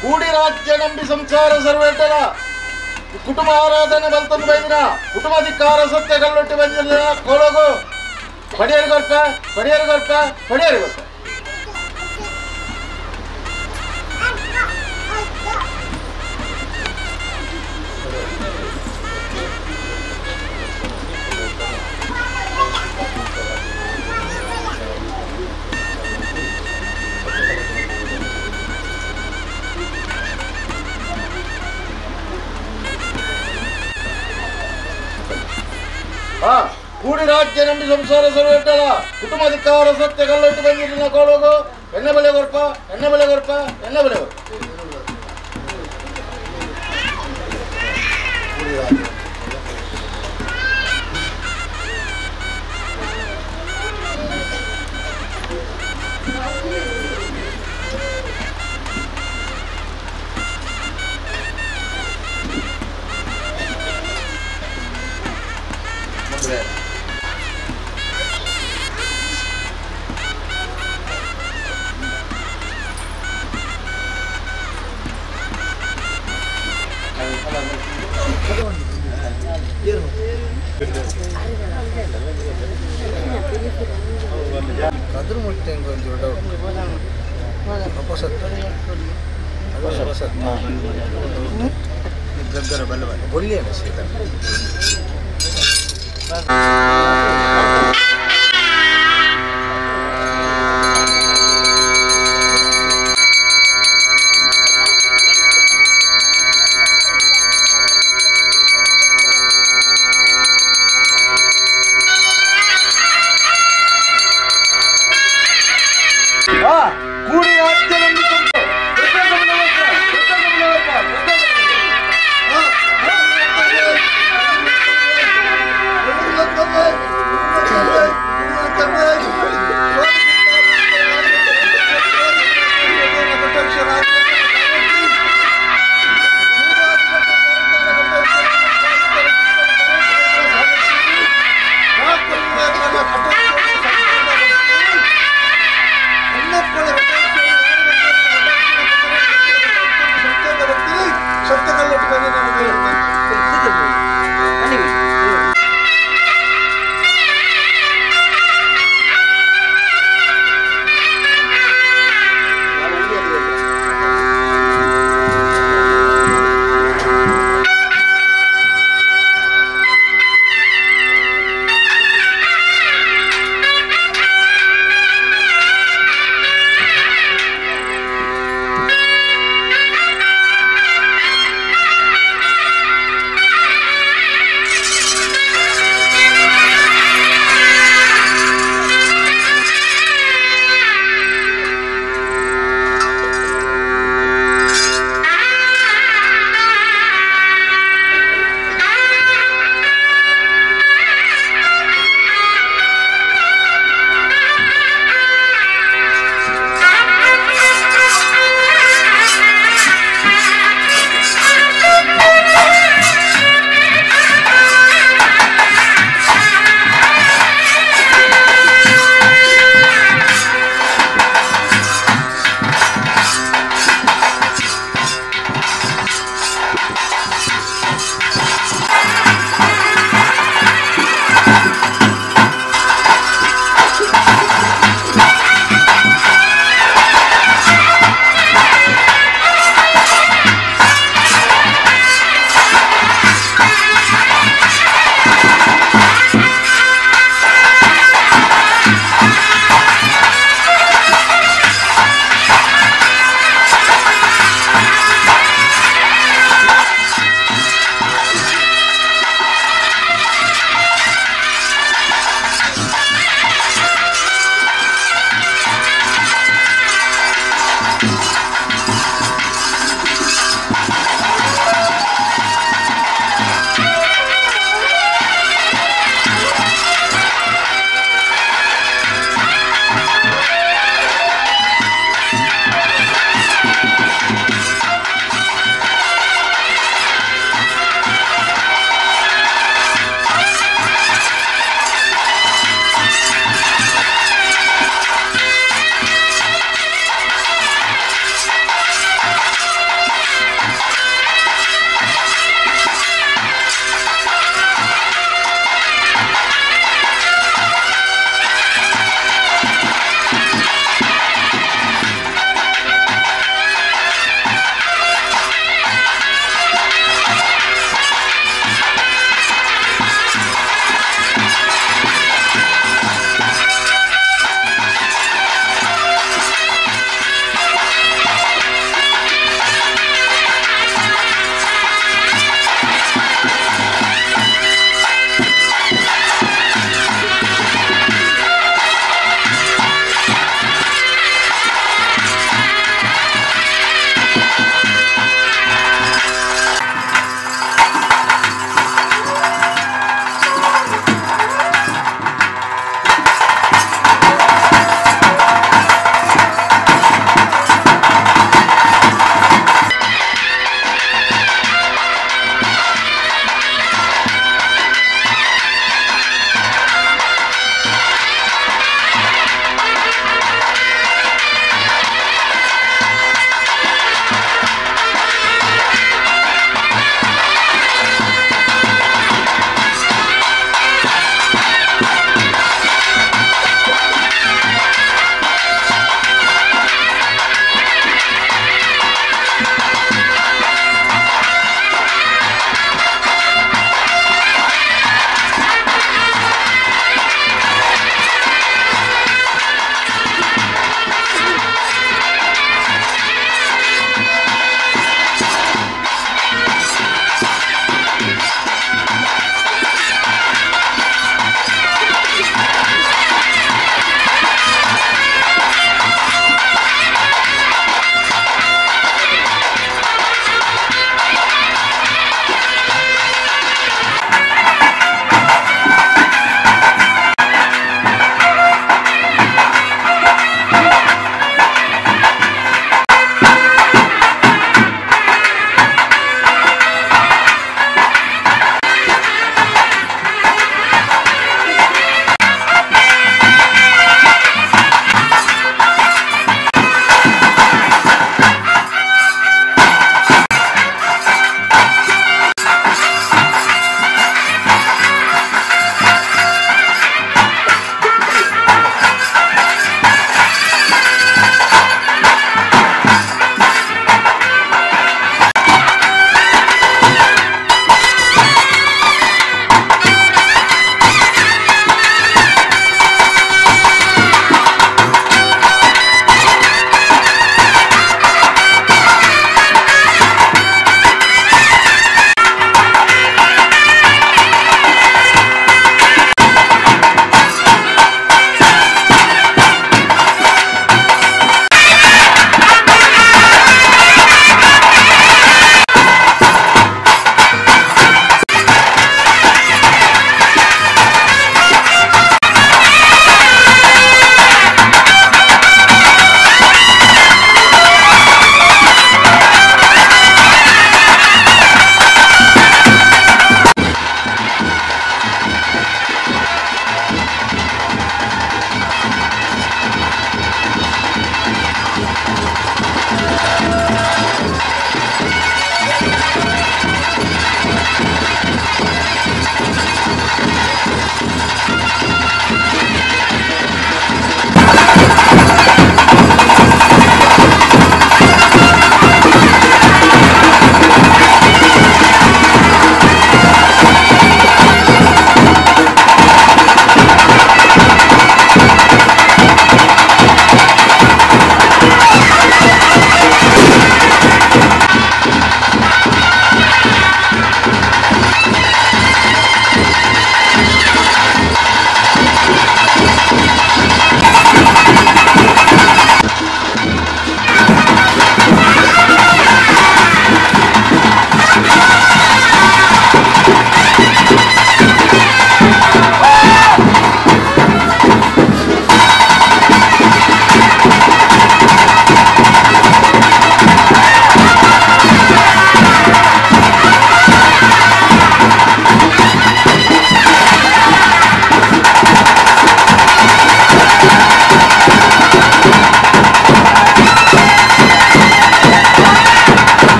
ಕೂಡಿ ರಾಜ್ಯ ನಂಬಿ ಸಂಸಾರ ಸರ್ವೇಟರ ಕುಟುಂಬ ಆರಾಧನೆ ಬಲ್ತಂದು ಬೈದಿನ ಕುಟುಂಬಾಧಿಕಾರ ಸತ್ಯ ಕಲ್ಲೊಟ್ಟಿ ಬಂದಿನ ಕೋಲೋಗು ಪಡಿಯರಿಗೊರ್ಪ ಪಡಿಯರಿಗೊರ್ಪ ಪಡಿಯರಿಗೊರ್ಪ ಕೂಡಿ ರಾಜ್ಯ ನಂಬಿ ಸಂಸಾರ ಸರ್ವೇಟರ ಕುಟುಂಬಾಧಿಕಾರ ಸತ್ಯ ಕಲ್ಲೊಟ್ಟಿ ಬಂದಿರಲಿನ ಕೋಲೋಗು ಎಣ್ಣೆ ಬೆಲೆ ಗೊರ್ಪ ಎಣ್ಣೆ ಬೆಲೆ ಗೊರ್ಪ ಎಣ್ಣೆ ಬೆಲೆ ಗೊರ್ಪ ಕದ್ರು ಮುಟ್ಟೆ ಒಂದು ಡೌಟ್ ಗದ್ದರ ಬಲ್ಲವ ಬೊಳ್ಳಿಯಲ್ಲ ಸೀತ ಕೂಡಿ ರಾಜ್ಯ ನಂಬಿ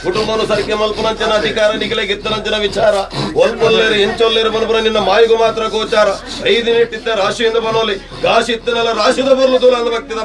ಕುಟುಂಬನು ಸರಿಕೆ ಮಲ್ಪನಂಚನ ಅಧಿಕಾರ ನಿಖಿಲೆ ಗೆತ್ತನಂಚನ ವಿಚಾರ ಒಲ್ಪೊಲ್ಲೇರು ಹೆಂಚೊಲ್ಲೇರು ಬನ್ಬರ ನಿನ್ನ ಮಾಯಿಗೂ ಮಾತ್ರ ಗೋಚಾರ 5 ದಿನ ಇಟ್ಟಿದ್ದ ರಾಶಿಯಿಂದ ಬನೋಲಿ ಗಾಶಿ ಇತ್ತನಲ್ಲ ರಾಶಿದ ಬರ್ಲು ತೂಲ ಅಂದ ಭಕ್ತಿದ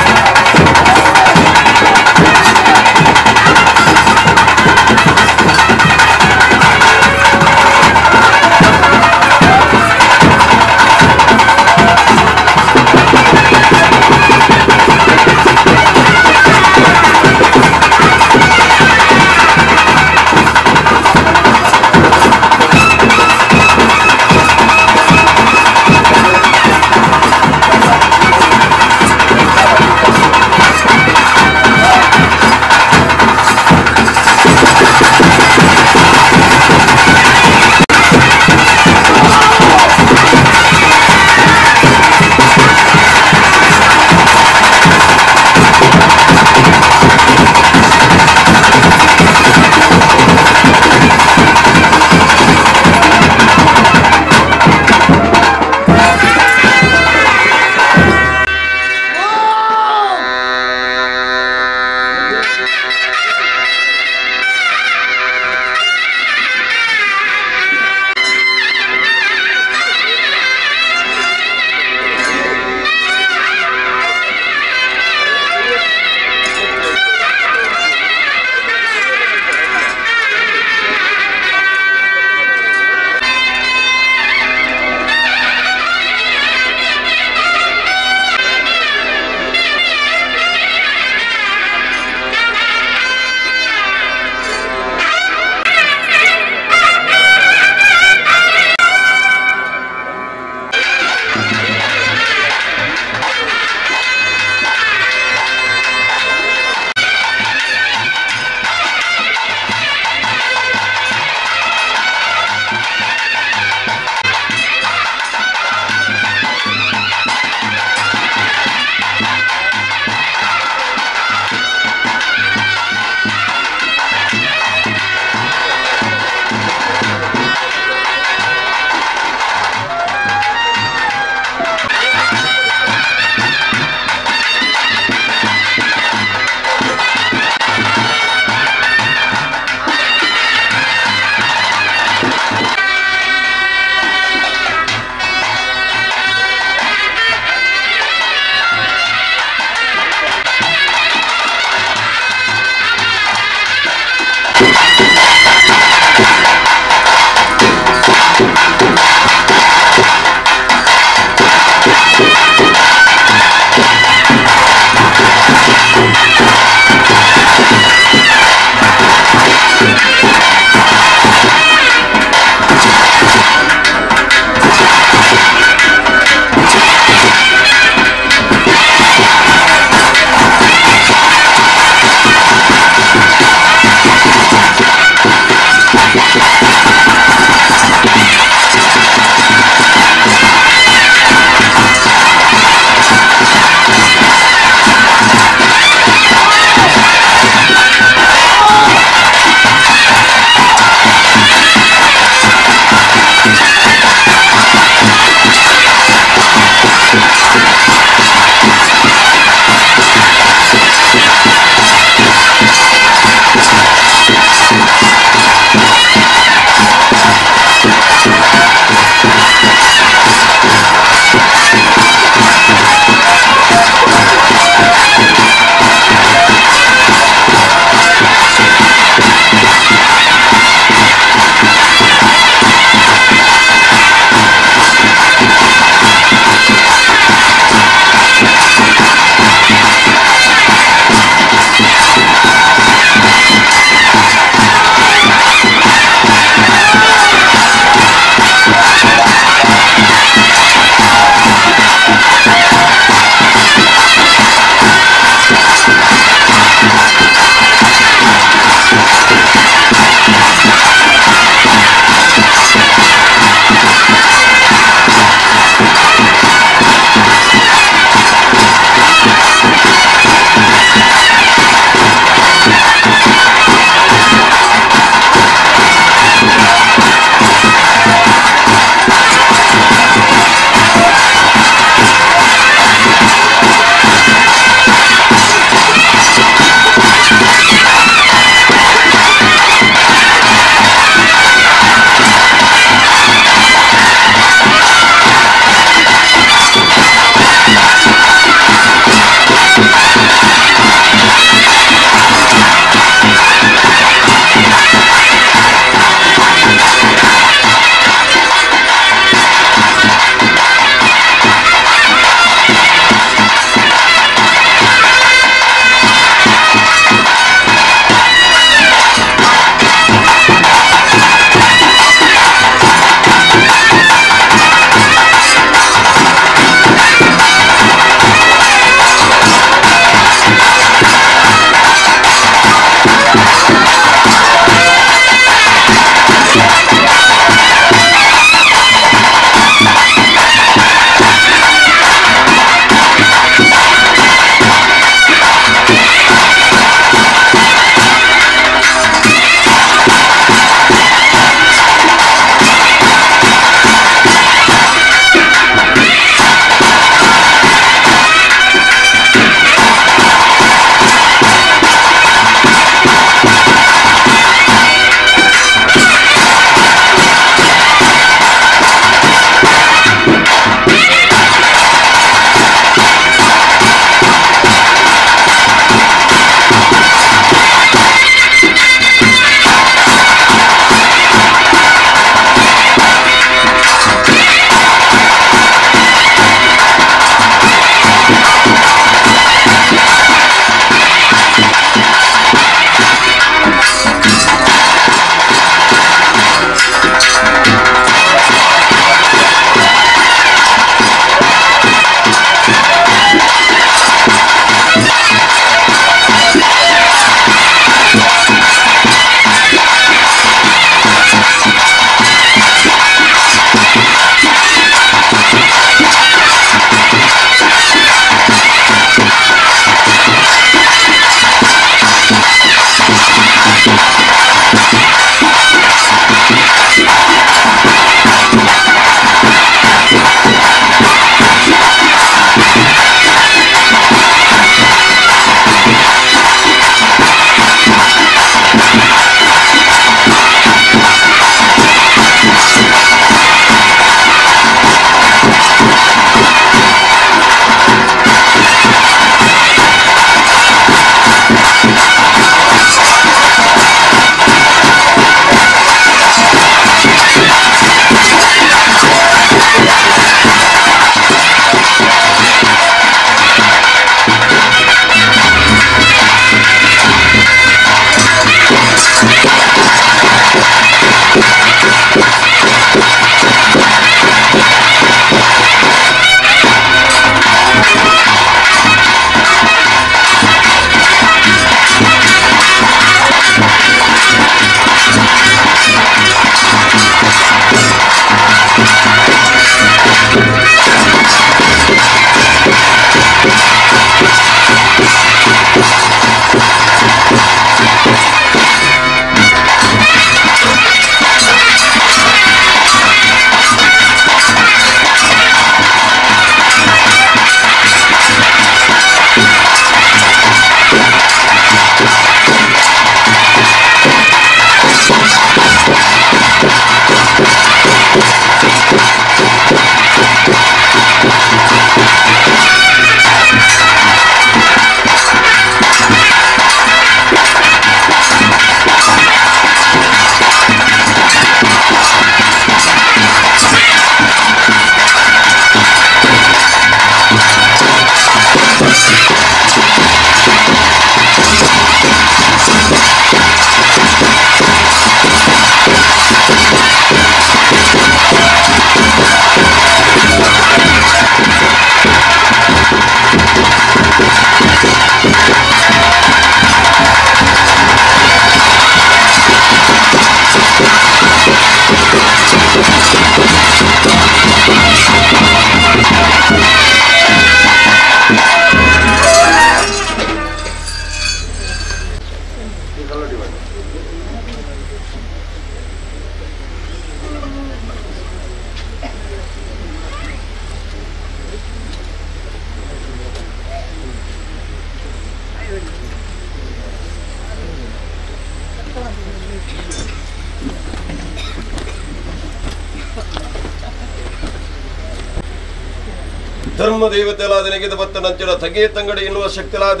ಧರ್ಮ ದೇವತೆಲಾದ ನೆಗೆದ ಬತ್ತನಂಚಿನ ತಗೆ ತಂಗಡಿ ಎನ್ನುವ ಶಕ್ತಿಲಾದ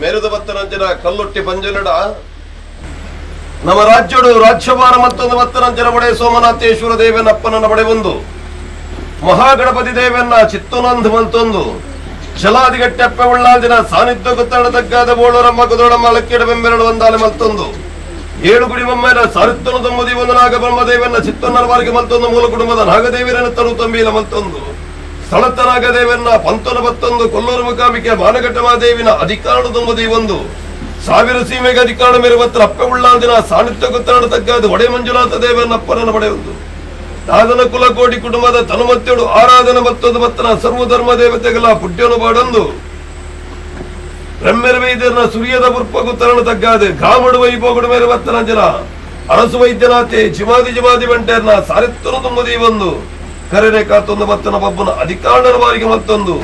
ಮೆರೆದ ಬತ್ತನಂಚಿನ ಕಲ್ಲುಟ್ಟಿ ಪಂಜುಲಡ ನಮ್ಮ ರಾಜ್ಯಡು ರಾಜ್ಯಭಾರ ಮತ್ತೊಂದು ಬತ್ತನಂಚಿನ ಬಡೆ ಸೋಮನಾಥೇಶ್ವರ ದೇವನ ಅಪ್ಪನನ್ನ ಬಡೆ ಒಂದು ಮಹಾಗಣಪತಿ ದೇವನ್ನ ಚಿತ್ತುನಂದ್ ಮಂತೊಂದು ಜಲಾದಿಗಟ್ಟೆಪ್ಪೆ ಉಳ್ಳಾದಿನ ಸಾನ್ನಿಧ್ಯ ಗೊತ್ತಣ ತಗ್ಗಾದ ಬೋಳರಮ್ಮ ಕುದೋಳಮ್ಮ ಅಳಕ್ಕಿಡ ಬೆಂಬೆರಡು ಒಂದಾಲೆ ಮಲ್ತೊಂದು ಏಳು ಗುಡಿ ಬೊಮ್ಮೆನ ಸಾರಿತ್ತನು ತಮ್ಮದಿ ಒಂದು ನಾಗ ಬ್ರಹ್ಮದೇವನ್ನ ಚಿತ್ತೊನ್ನರವಾರಿಗೆ ಮಲ್ತೊಂದು ಮೂಲ ಕುಟುಂಬದ ನಾಗದೇವಿರನ ತನು ತಂಬೀಲ ಮಲ್ತೊಂದು ಸ್ಥಳತ್ತ ನಾಗದೇವನ್ನ ಪಂತೊನ ಬತ್ತೊಂದು ಕೊಲ್ಲೂರು ಮುಖಾಂಬಿಕೆ ಮಾನಘಟ್ಟಮಾದೇವಿನ ಅಧಿಕಾರಣ ತುಂಬದಿ ಒಂದು ಸಾವಿರ ಸೀಮೆಗೆ ಅಧಿಕಾರ ಮೇರುವತ್ತರ ಅಪ್ಪೆ ಉಳ್ಳಾದಿನ ಸಾನ್ನಿಧ್ಯ ಗೊತ್ತಣ ತಗ್ಗಾದ ಒಡೆ ಮಂಜುನಾಥ ದೇವನ ಅಪ್ಪನನ್ನ ಪಡೆಯುವುದು ದಾದನ ಕುಲಕೋಟಿ ಕುಟುಂಬದ ತನುಮತ್ತೆಡು ಆರಾಧನ ಮತ್ತೊಂದು ಬತ್ತನ ಸರ್ವಧರ್ಮ ದೇವತೆಗಳ ಪುಟ್ಯನು ಬಾಡೊಂದು ಬ್ರಹ್ಮೆರ ವೈದ್ಯರನ ಸುರಿಯದ ಬುರ್ಪಗು ತರಣ ತಗ್ಗಾದೆ ಗಾಮಡು ವೈಭೋಗುಡು ಮೇರೆ ಬತ್ತನ ಜನ ಅರಸು ವೈದ್ಯನಾಥೆ ಜಿಮಾದಿ ಬಂಟೆರ್ನ ಸಾರಿತ್ತನು ತುಂಬದಿ ಒಂದು ಕರೆನೆ ಕಾತೊಂದು ಬತ್ತನ ಬಬ್ಬನ ಅಧಿಕಾರಣರ ಬಾರಿಗೆ ಮತ್ತೊಂದು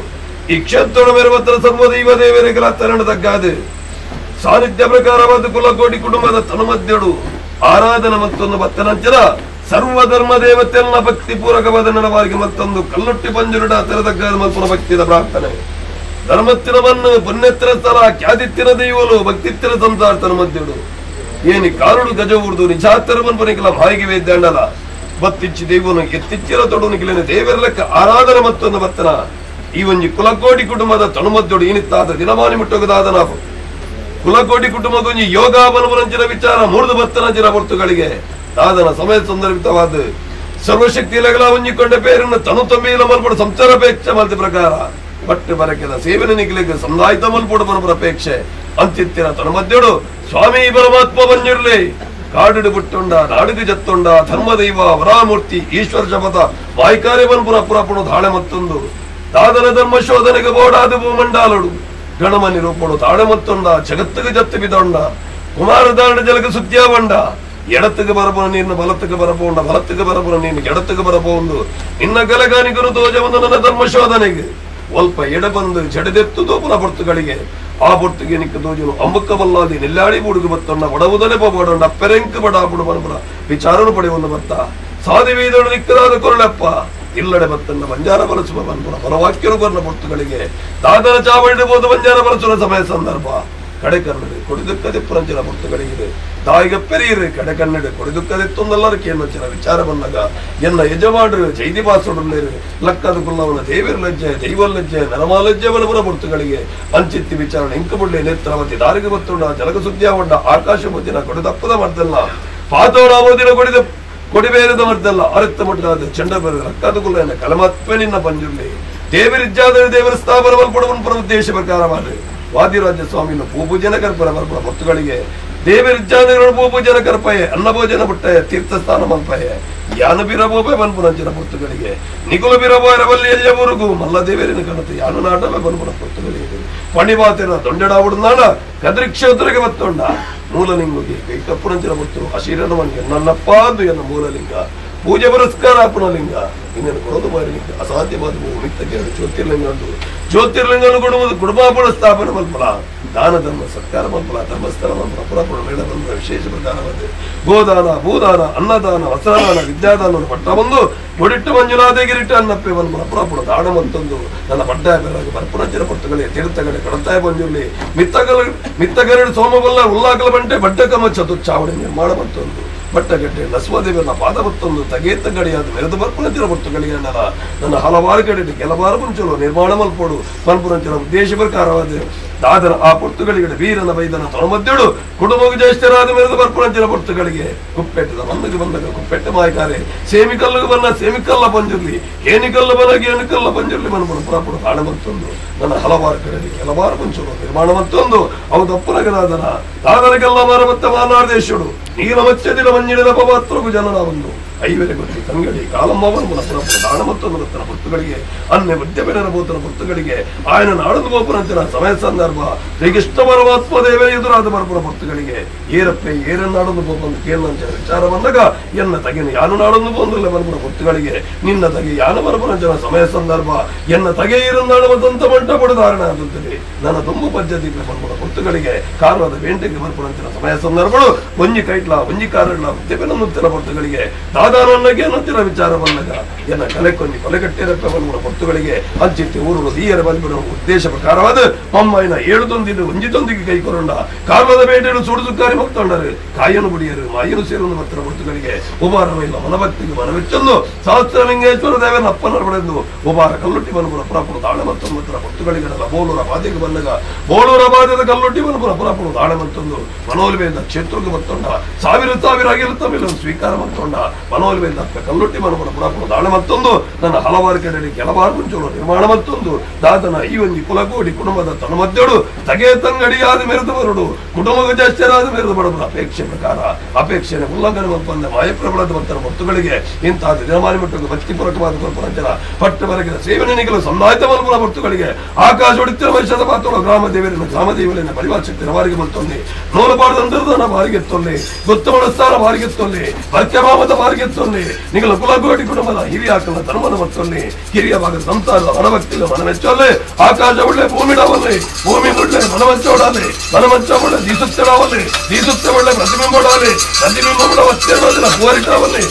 ಈ ಕ್ಷೇತ್ರ ಮೇರೆ ಬತ್ತನ ಸರ್ವದೈವ ದೇವರಿಗಳ ತರಣ ತಗ್ಗಾದೆ ಸಾನ್ನಿಧ್ಯ ಪ್ರಕಾರವಾದ ಕುಲಕೋಟಿ ಕುಟುಂಬದ ತನುಮತ್ತೆಡು ಆರಾಧನ ಮತ್ತೊಂದು ಬತ್ತನಂಚನ ಸರ್ವಧರ್ಮ ದೇವತೆಲ್ಲ ಭಕ್ತಿ ಪೂರಕವಾದ ನಡವಾರಿಗೆ ಮತ್ತೊಂದು ಕಲ್ಲುಟ್ಟಿ ಪಂಜುರುಡ ತೆರೆದಗ್ಗಾದ ಮಲ್ಪುನ ಭಕ್ತಿಯ ಪ್ರಾರ್ಥನೆ ಧರ್ಮತ್ತಿನ ಮಣ್ಣು ಪುಣ್ಯತ್ತಿನ ಸ್ಥಳ ಖ್ಯಾತಿತ್ತಿನ ದೈವಲು ಭಕ್ತಿತ್ತಿನ ಸಂಸಾರ್ತನ ಮಧ್ಯಡು ಏನಿ ಕಾರುಡು ಗಜ ಉರ್ದು ನಿಜಾತ್ತರ ಮನ್ಪನಿಕಲ ಮಾಯಿಗೆ ವೇದ್ಯಾಂಡಲ ಬತ್ತಿಚ್ಚಿ ದೈವನು ಎತ್ತಿಚ್ಚಿರ ತೊಡು ನಿಖಿಲಿನ ದೇವರ ಲೆಕ್ಕ ಆರಾಧನೆ ಮತ್ತೊಂದು ಬತ್ತನ ಈ ಒಂಜಿ ಕುಲಕೋಟಿ ಕುಟುಂಬದ ತನುಮದ್ದೊಡು ಏನಿತ್ತಾದ ದಿನಮಾನಿ ಮುಟ್ಟೋಗದಾದ ನಾವು ಕುಲಕೋಟಿ ಕುಟುಂಬದೊಂಜಿ ಯೋಗಾಬಲವರಂಚಿನ ವಿಚಾರ ಮೂರ್ದು ಬತ್ತನಂಚಿನ ಹೊರ್ತುಗಳಿಗೆ ದಾದನ ಸಮಯ ಸಂದರ್ಭಿತವಾದ ಸರ್ವಶಕ್ತಿ ಲಗಲ ಹೊಂದಿಕೊಂಡ ಪೇರನ್ನು ತನು ತಂಬೀಲ ಮಲ್ಪಡ ಸಂಚಾರಪೇಕ್ಷ ಮಲ್ತಿ ಪ್ರಕಾರ ಬಟ್ಟೆ ಬರಕೆದ ಸೇವನೆ ನಿಖಿಲಿಗೆ ಸಂದಾಯಿತ ಮಲ್ಪಡ ಮನಪರ ಅಪೇಕ್ಷೆ ಅಂತಿತ್ತಿನ ತನ ಮಧ್ಯಡು ಸ್ವಾಮಿ ಪರಮಾತ್ಮ ಬಂಜಿರ್ಲಿ ಕಾಡಿಡು ಬಿಟ್ಟುಂಡ ನಾಡಿಗೆ ಜತ್ತುಂಡ ಧರ್ಮದೈವ ವರಾಮೂರ್ತಿ ಈಶ್ವರ ಶಪಥ ವಾಯ್ಕಾರ್ಯ ಬನ್ಪುರ ಪುರಪುಣ ಧಾಳೆ ಮತ್ತೊಂದು ದಾದನ ಧರ್ಮ ಶೋಧನೆಗೆ ಬೋಡಾದ ಭೂಮಂಡಾಲಡು ಗಣಮನಿ ರೂಪಡು ತಾಳೆ ಮತ್ತೊಂಡ ಜಗತ್ತಿಗೆ ಜತ್ತು ಬಿದೊಂಡ ಕುಮಾರದಾಂಡ ಜಲಗ ಸುದ್ಯಾವಂಡ ಎಡತ್ತಿಗೆ ಬರಬಹುದು ನೀನು ಬಲತ್ತಿಗೆ ಬರಬಹುದು ಬಲತ್ತಿಗೆ ಬರಬಹುದು ನೀನು ಎಡತ್ತಿಗೆ ಬರಬಹುದು ನಿನ್ನ ಗಲಗಾನಿಗರು ತೋಜವನ್ನು ನನ್ನ ಧರ್ಮ ಶೋಧನೆಗೆ ಸ್ವಲ್ಪ ಎಡ ಬಂದು ಜಡದೆತ್ತು ದೋಪನ ಬೊರ್ತುಗಳಿಗೆ ಆ ಬೊರ್ತುಗೆ ನಿಕ್ಕ ತೋಜನು ಅಮ್ಮಕ್ಕ ಬಲ್ಲಾದಿ ನೆಲ್ಲಾಡಿ ಬುಡುಗು ಬತ್ತೊಂಡ ಒಡವುದನೆ ಪಬೋಡೊಂಡ ಪೆರೆಂಕ್ ಬಡಾಬುಡು ಮನಪುರ ವಿಚಾರನು ಪಡೆಯುವಂದು ಬತ್ತ ಸಾಧಿ ವೀದಳು ನಿಕ್ಕದಾದ ಕೊರಳಪ್ಪ ಇಲ್ಲಡೆ ಬತ್ತನ್ನ ಬಂಜಾರ ಬಲಸುವ ಮನಪುರ ಪರವಾಕ್ಯರು ಬರ್ನ ಬೊರ್ತುಗಳಿಗೆ ದಾದನ ಚಾವಡಿಬಹುದು ಬಂಜಾರ ಬಲಸುವ ಸಮಯ ಸಂದರ್ಭ ಕಡೆ ಕನ್ನಡ ಕೊಡಿದುಕ್ಕದೆ ಪುರಂಚಿನ ಬೊರ್ತುಗಳಿಗಿದೆ ತಾಯಿಗೆ ಪೆರಿಯಿರಿ ಕಡೆ ಕನ್ನಡ ಕೊಡಿದುಕ್ಕದೆತ್ತೊಂದೆಲ್ಲರ ಕೇಂದ್ರ ವಿಚಾರ ಬಂದಾಗ ಎನ್ನ ಯಜಮಾಡ್ರು ಜೈದಿ ಬಾಸುಡಲ್ಲೇರು ಲಕ್ಕದ ಕುಲ್ಲವನ ದೇವರ ಲಜ್ಜೆ ದೈವ ಲಜ್ಜೆ ನರಮಾಲಜ್ಜೆ ಬಲಪುರ ಬೊರ್ತುಗಳಿಗೆ ಅಂಚಿತ್ತಿ ವಿಚಾರಣೆ ಇಂಕಬುಳ್ಳಿ ನೇತ್ರಾವತಿ ದಾರಿಗೆ ಬತ್ತುಂಡ ಜಲಗ ಸುದ್ದಿಯಾವಂಡ ಆಕಾಶ ಬುದ್ದಿನ ಕೊಡಿದಪ್ಪದ ಮಾಡ್ದಲ್ಲ ಪಾತೋಡ ಆಮೋದಿನ ಕೊಡಿಬೇರದ ಮಾಡ್ದಲ್ಲ ಅರತ್ತ ಮಟ್ಟದ ಚಂಡ ಬರೆದ ಲಕ್ಕದ ಕುಲ್ಲ ಕಲಮತ್ವೆ ನಿನ್ನ ಪಂಜುರ್ಲಿ ದೇವರಿಜ್ಜಾದ ದೇವರ ಸ್ಥಾಪನ ಮಲ್ಪಡುವನ್ ಪರ ಉದ್ದೇಶ ಪ್ರಕಾರವಾದ ವಾದಿರಾಜ ಸ್ವಾಮಿನ ಭೂಪೂಜನ ಕರ್ಪರ ಬರ್ಪಡ ಭಕ್ತುಗಳಿಗೆ ದೇವರಿಜ್ಜಾದಿಗಳು ಭೂಪೂಜನ ಕರ್ಪಯೆ ಅನ್ನಭೋಜನ ಬಿಟ್ಟೆ ತೀರ್ಥಸ್ಥಾನ ಮಲ್ಪಯೆ ಯಾನು ಬಿರಬೋಪೆ ಬನ್ಪುನಂಚಿನ ಭಕ್ತುಗಳಿಗೆ ನಿಗುಲು ಬಿರಬೋರವಲ್ಲಿ ಎಲ್ಲ ಊರುಗು ಮಲ್ಲ ದೇವರಿನ ಕನತು ಯಾನು ನಾಟವೇ ಬನ್ಪುನ ಭಕ್ತುಗಳಿಗೆ ಪಣಿಬಾತಿನ ದೊಂಡೆಡಾವುಡು ನಾಡ ಕದ್ರಿ ಕ್ಷೇತ್ರಕ್ಕೆ ಬತ್ತೊಂಡ ಮೂಲಲಿಂಗುಗೆ ಕೈ ಕಪ್ಪುನಂಚಿನ ಭಕ್ತರು ಹಸಿರನ ಮನೆಗೆ ನನ್ನಪ್ಪ ಅಂದು ಎನ್ನ ಮೂಲಲಿಂಗ ಪೂಜೆ ಪುರಸ್ಕಾರ ಲಿಂಗ ಇನ್ನೇನು ಕೊಡೋದು ಮಾರಲಿಂಗ ಅಸಾಧ್ಯವಾದ ಮಿತ್ತಕ್ಕೆ ಜ್ಯೋತಿರ್ಲಿಂಗ ಜ್ಯೋತಿರ್ಲಿಂಗನು ಕೊಡುವುದು ಕುಡುಮಾಪುರ ಸ್ಥಾಪನೆ ಮಲ್ಪಲ ದಾನ ಧರ್ಮ ಸತ್ಕಾರ ಮಲ್ಪಲ ಧರ್ಮಸ್ಥಳ ಮಲ್ಪಲ ಪುರಪುರ ಮೇಳ ಬಂದ ವಿಶೇಷ ಪ್ರಧಾನವಾದ ಗೋದಾನ ಭೂದಾನ ಅನ್ನದಾನ ವಸ್ತ್ರದಾನ ವಿದ್ಯಾದಾನ ಪಟ್ಟ ಬಂದು ಒಡಿಟ್ಟು ಮಂಜುನಾಥಗಿರಿಟ್ಟು ಅನ್ನಪ್ಪೆ ಮಲ್ಪಲ ಪುರಪುರ ದಾಣ ಮಂತೊಂದು ನನ್ನ ಪಡ್ಡಾಯ ಬೆರಗೆ ಬರ್ಪುರಂಚಿನ ಪೊಟ್ಟುಗಳೇ ತೀರ್ಥಗಳೇ ಕಡತಾಯ ಬಂಜುರ್ಲಿ ಮಿತ್ತಗರಡು ಸೋಮಬಲ್ಲ ಉಲ್ಲಾಕಲ ಬಂಟೆ ಬಡ್ಡ ಕಮ ಚತುಚ್ಚಾವಣೆ ನಿರ್ಮಾಣ ಮತ್ತೊಂದು ಬಟ್ಟಗಟ್ಟೆ ನಸ್ವದೇವನ ಪಾದ ಮತ್ತೊಂದು ತಗೇತ ಗಡಿಯಾದ ಮೆರೆದು ಬರ್ಪುರಂಚಿನ ಪೊಟ್ಟುಗಳಿಗೆ ನನ್ನ ಹಲವಾರು ಕಡೆ ಕೆಲವಾರು ಮುಂಚಲು ನಿರ್ಮಾಣ ಮಲ್ಪೋಡು ಮಲ್ಪುರಂಚಿನ ಉದ್ದೇಶ ಪ್ರಕಾರವಾದ ದಾದನ ಆ ಪೊರ್ತುಗಳಿಗೆ ವೀರನ ವೈದನ ತೊಳಮದ್ದೆಡು ಕುಟುಂಬ ಜ್ಯೇಷ್ಠರಾದ ಮೆರೆದು ಬರ್ಪುರಂಚಿನ ಪೊರ್ತುಗಳಿಗೆ ಕುಪ್ಪೆಟ್ಟದ ಮಲ್ಲಿಗೆ ಬಂದಾಗ ಕುಪ್ಪೆಟ್ಟೆ ಮಾಯಕಾರೆ ಸೇಮಿಕಲ್ಲಿಗೆ ಬನ್ನ ಸೇಮಿಕಲ್ಲ ಪಂಜುರ್ಲಿ ಏನಿಕಲ್ಲ ಬನಗೆ ಏನಿಕಲ್ಲ ಪಂಜುರ್ಲಿ ಮನ್ಪುರ ಪುರಪುರ ತಾಣ ಮತ್ತೊಂದು ನನ್ನ ಹಲವಾರು ಕಡೆ ಕೆಲವಾರು ಮುಂಚಲು ನಿರ್ಮಾಣ ಮತ್ತೊಂದು ಅವು ತಪ್ಪುನಗದಾದನ ದಾದನಗೆಲ್ಲ ಮಾರ ಮತ್ತೆ ಮಾನಾರ್ದೇಶುಡು ನೀಲ ಮಚ್ಚದಿನ ಮಂಜಿಡಿನ ಪವಾತ್ರಗೂ ಜನನ ಒಂದು ಐವರೆ ಗೊತ್ತಿ ತಂಗಡಿ ಕಾಲಮ್ಮವನ ಪುರಪುರ ದಾಣ ಮತ್ತೊಂದು ಬತ್ತನ ಪುರ್ತುಗಳಿಗೆ ಅನ್ನೆ ಮಧ್ಯಪೆನರ ಬೋತನ ಪುರ್ತುಗಳಿಗೆ ಆಯನ ನಾಡದು ಗೋಪುರಂತಿನ ಸಮಯ ಸಂದರ್ಭ ಶ್ರೀಕೃಷ್ಣ ಪರಮಾತ್ಮ ದೇವೇ ಎದುರಾದ ಬರ್ಪುರ ಪುರ್ತುಗಳಿಗೆ ಏರಪ್ಪೆ ಏರನ್ನಾಡೊಂದು ಬೋಪಂದು ಕೇಳಂಚ ವಿಚಾರ ಬಂದಾಗ ಎನ್ನ ತಗೆನ ಯಾನು ನಾಡೊಂದು ಬಂದಿಲ್ಲ ಬರ್ಪುರ ಪುರ್ತುಗಳಿಗೆ ನಿನ್ನ ತಗೆ ಯಾನ ಬರ್ಪುರಂಚನ ಸಮಯ ಸಂದರ್ಭ ಎನ್ನ ತಗೆ ಏರನ್ನಾಡುವ ದಂತ ಮಂಟ ಧಾರಣ ಆಗುತ್ತದೆ ನನ್ನ ತುಂಬ ಪದ್ಧತಿ ಬರ್ಪುರ ಪುರ್ತುಗಳಿಗೆ ಕಾರಣದ ವೇಂಟೆಗೆ ಬರ್ಪುರಂಚಿನ ಸಮಯ ಸಂದರ್ಭಗಳು ಒಂಜಿ ಕೈಟ್ಲ ಒಂಜಿ ಕಾರಡ್ಲ ಮಧ್ಯಪೆನ ಮುತ್ತಿನ ಪುರ್ತುಗಳಿಗೆ ದಾದಾನನ್ನಗೆ ಅನ್ನುತ್ತಿರ ವಿಚಾರ ಬಂದಾಗ ಎನ್ನ ಕಲೆ ಕೊಂದಿ ಕೊಲೆಗಟ್ಟಿರಪ್ಪ ಬಂದ ಪೊತ್ತುಗಳಿಗೆ ಹಂಚಿತ್ತಿ ಊರು ದೀಯರ ಬಂದ್ಬಿಡುವ ಉದ್ದೇಶ ಪ್ರಕಾರವಾದ ಮಮ್ಮಯ್ಯನ ಏಳುದೊಂದಿದ್ದು ಒಂಜಿತೊಂದಿಗೆ ಕೈಕೊರಂಡ ಕಾಲದ ಬೇಟೆಯನ್ನು ಸುಡುಸುಕ್ಕಾರಿ ಮತ್ತೊಂಡರು ಕಾಯನು ಬುಡಿಯರು ಮಾಯನು ಸೇರುವುದು ಮತ್ತರ ಪೊತ್ತುಗಳಿಗೆ ಉಪಾರವಿಲ್ಲ ಮನಭಕ್ತಿಗೆ ಮನವೆಚ್ಚೊಂದು ಸಹಸ್ರಲಿಂಗೇಶ್ವರ ದೇವನ ಅಪ್ಪನ ಪಡೆದು ಉಪಾರ ಕಲ್ಲುಟ್ಟಿ ಮನಪುರ ಪುರಾಪುರ ದಾಳ ಮತ್ತೊಂದು ಮತ್ತರ ಪೊತ್ತುಗಳಿಗೆಲ್ಲ ಬೋಲೂರ ಬಾಧೆಗೆ ಬಂದಾಗ ಬೋಲೂರ ಬಾಧೆದ ಕಲ್ಲುಟ್ಟಿ ಮನಪುರ ಪುರಾಪುರ ದಾಳ ಮತ್ತೊಂದು ಮನೋಲ್ವೇದ ಕ್ಷೇತ್ರಕ್ಕೆ ಮತ್ತೊಂಡ ಸಾವಿರ ಆಗಿರುತ್ತವಿಲ್ಲ ಸ್ವೀಕಾರ ಮತ್ತೊಂಡ ಮನೋಲ್ವೇದ ಕಲ್ಲುಟ್ಟಿ ಮನಪುರ ಪುರಾಪುರ ದಾಳ ಮತ್ತೊಂದು ನನ್ನ ಹಲವಾರು ಕಡೆ ಕೆಲವಾರು ಮುಂಚೂರು ನಿರ್ಮಾಣ ಮತ್ತೊಂದು ದಾದನ ಈ ಒಂಜಿ ಕುಲಕೋಡಿ ಕುಟುಂಬದ ತನ್ನ ಮಧ್ಯಳು ತಗೆ ತಂಗಡಿಯಾದ ಮೆರೆದು ಬರಡು ಕುಟುಂಬ ಜಾಸ್ತಿಯಾದ ಮೆರೆದು ಬಡಬರ ಅಪೇಕ್ಷೆ ಪ್ರಕಾರ ಅಪೇಕ್ಷೆಯ ಉಲ್ಲಂಘನೆ ಒಪ್ಪಂದ ಮಾಯಪ್ರಬಲದ ಮತ್ತರ ಮೊತ್ತಗಳಿಗೆ ಇಂತಹ ದಿನಮಾನಿ ಮಟ್ಟಕ್ಕೆ ಭಕ್ತಿಪೂರ್ವಕವಾದ ಪ್ರಪಂಚನ ಪಟ್ಟು ಬರಗಿದ ಸೇವನೆ ನಿಗಲು ಸಂದಾಯಿತ ಮಲ್ಪುರ ಮೊತ್ತಗಳಿಗೆ ಆಕಾಶ ಹೊಡಿತಿರುವ ವೈಶದ ಮಾತುಗಳು ಗ್ರಾಮದೇವರಿನ ಪರಿವಾರ ಶಕ್ತಿ ರವಾರಿಗೆ ಮತ್ತೊಂದು ನೋಲಬಾರದಂದನ ಬಾರಿಗೆತ್ತೊಲ್ಲಿ ಗೊತ್ತಮಳ ಸ್ಥಾನ ಬಾರಿಗೆತ್ತೊಲ್ಲಿ ಭಕ್ತ್ಯಭಾವದ ಬಾರಿಗೆತ್ತೊಲ್ಲಿ ನಿಗಲ ಕುಲಗೋಡಿ ಕುಟುಂಬದ ಹಿರಿಯ ಆಕಲ ಧರ್ಮದ ಮತ್ತೊಲ್ಲಿ ಕಿರಿಯ ಭಾಗದ ಸಂಸಾರದ ಮನಭಕ್ತಿಗೆ ಮನವೆಚ್ಚೊಲ್ಲಿ ಆಕಾಶ ಒಳ್ಳೆ ಭೂಮಿಡವಲ್ಲಿ ಭೂಮಿ ಒಳ್ಳೆ ಮನವಂಚೋಡಾಲಿ ಮನವಂಚ ಒಳ್ಳೆ ದೀಸುತ್ತಡಾವಲ್ಲಿ ದೀಸುತ್ತ ಒಳ್ಳೆ ಪ್ರತಿಬಿಂಬಡಾಲಿ ಪ್ರತಿಬಿಂಬ ಒತ್ತಿರೋದಿಲ್ಲ ಪೂರಿಟಾವಲ್ಲಿ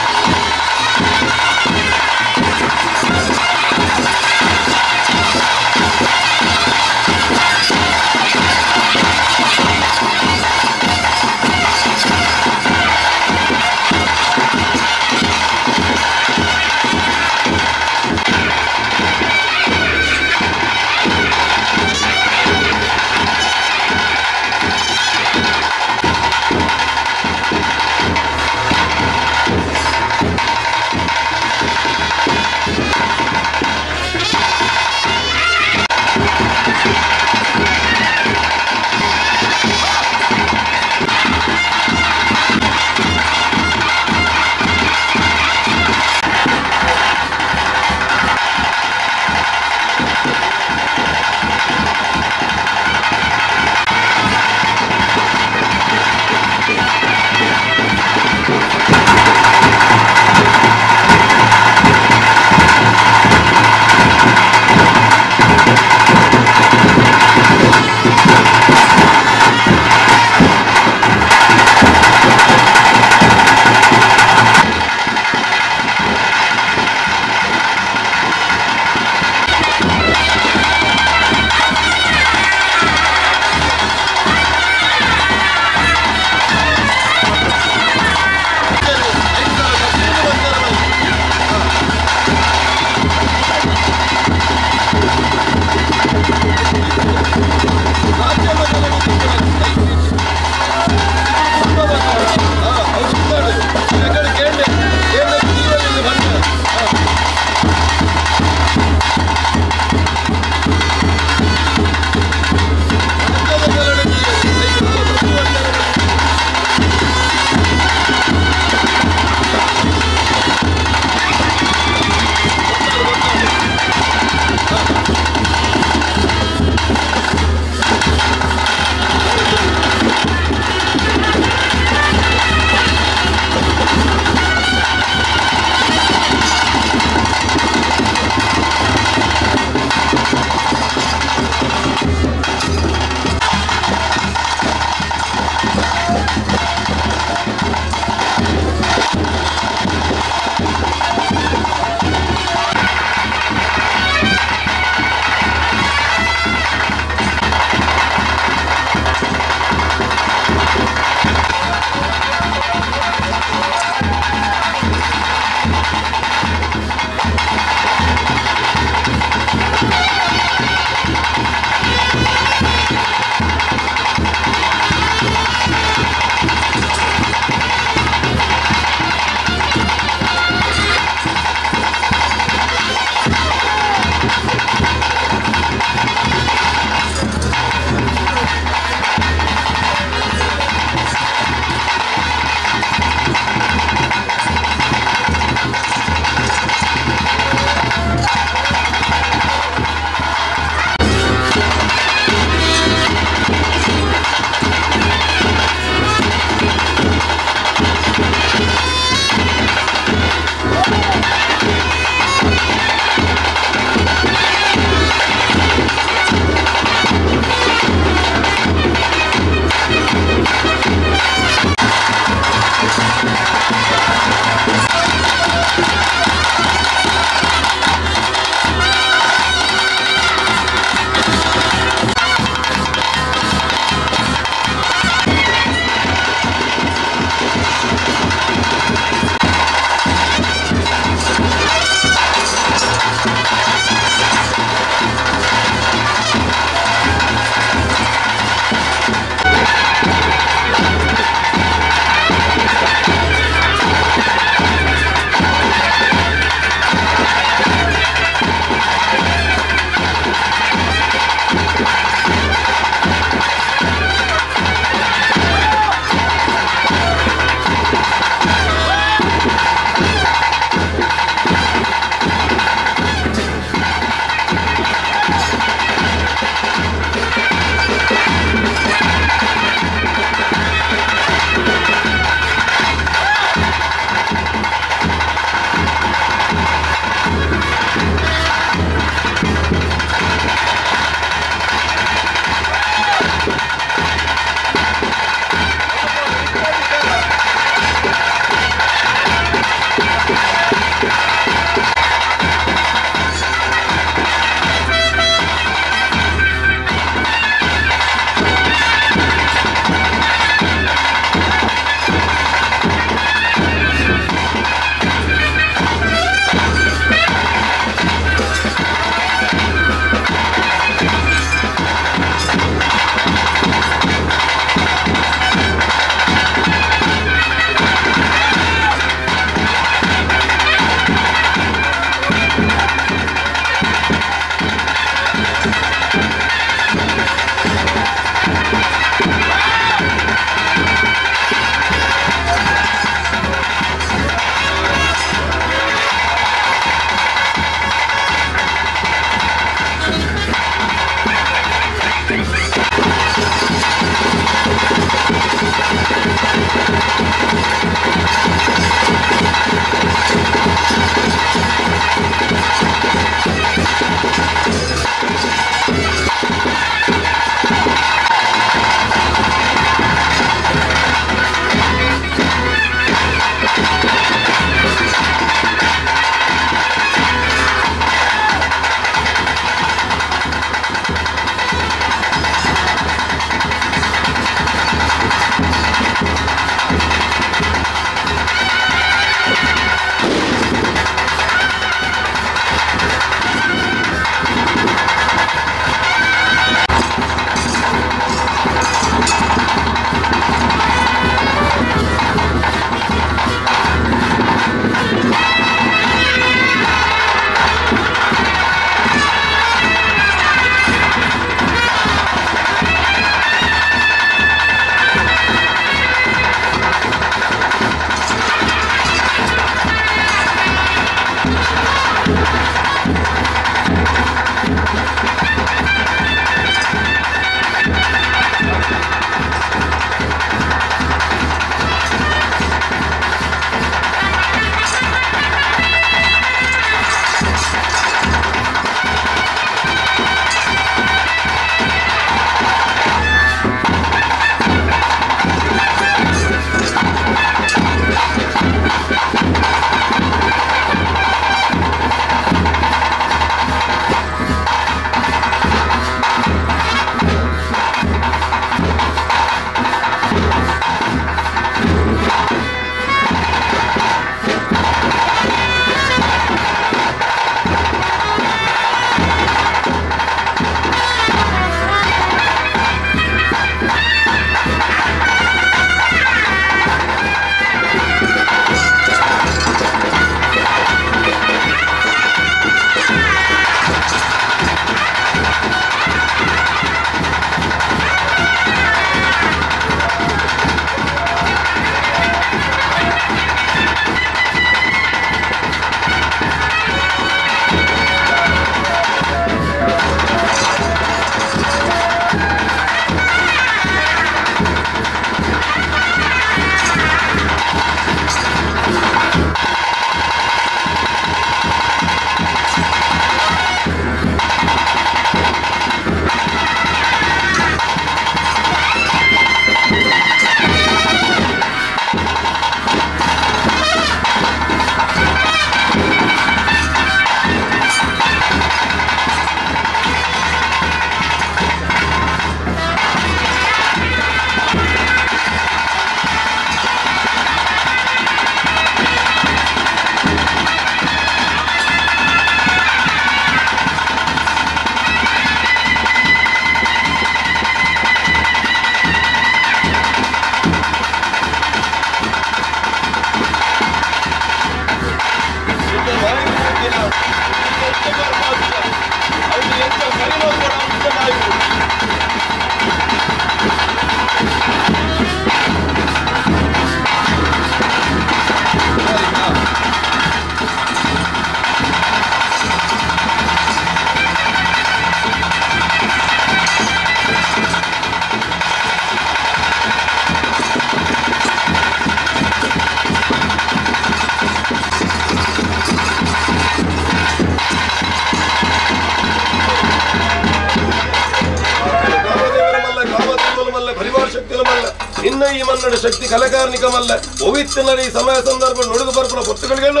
ನಿನ್ನ ಈ ಮನ್ನಡ ಶಕ್ತಿ ಕಲಕಾರ್ಣಿಕಮಲ್ಲ ಒವಿತ್ತಿನಲ್ಲಿ ಸಮಯ ಸಂದರ್ಭ ನುಡಿದು ಬರ್ಪುನ ಪೊತ್ತುಗಳಿಗೆಲ್ಲ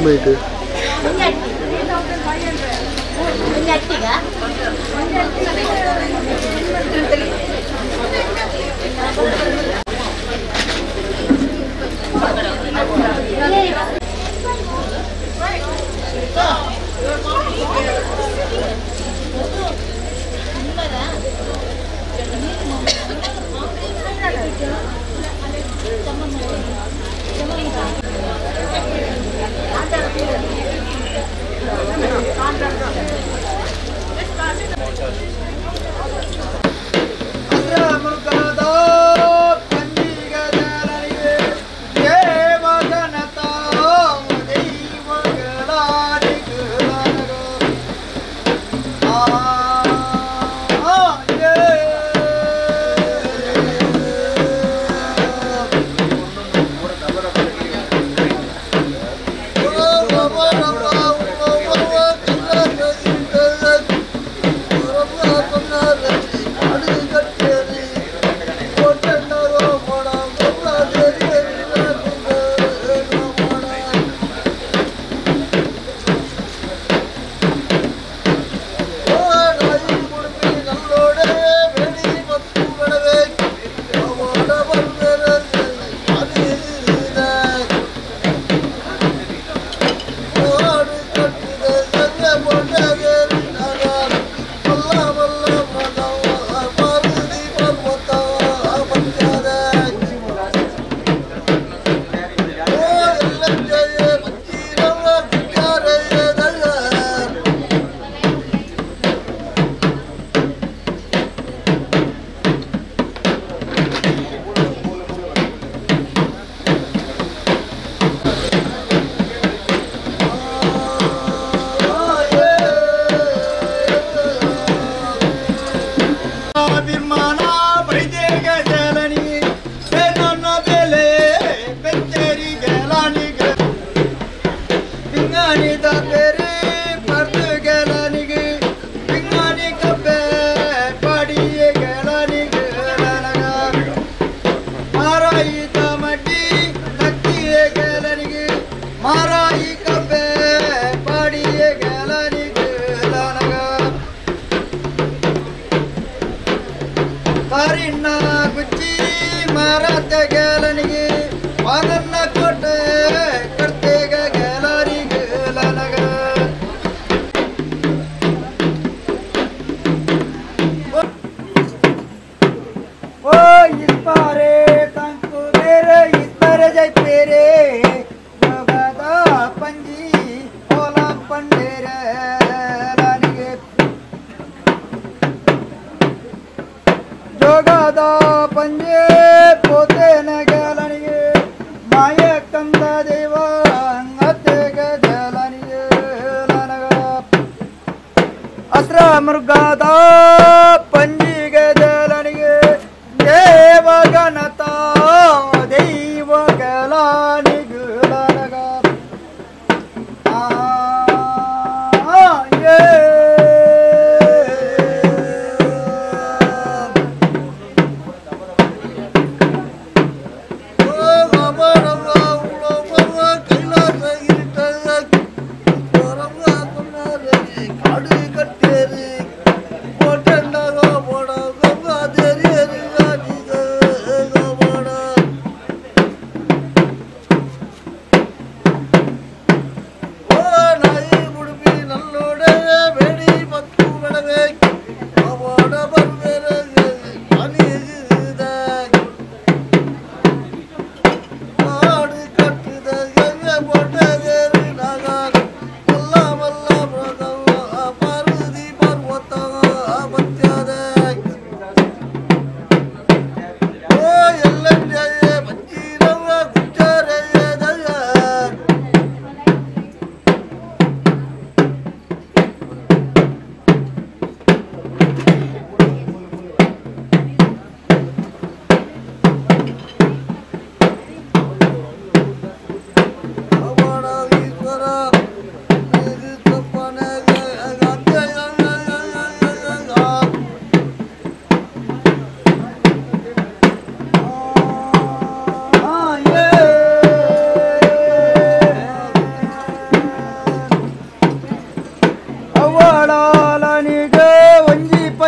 പോയിട്ട്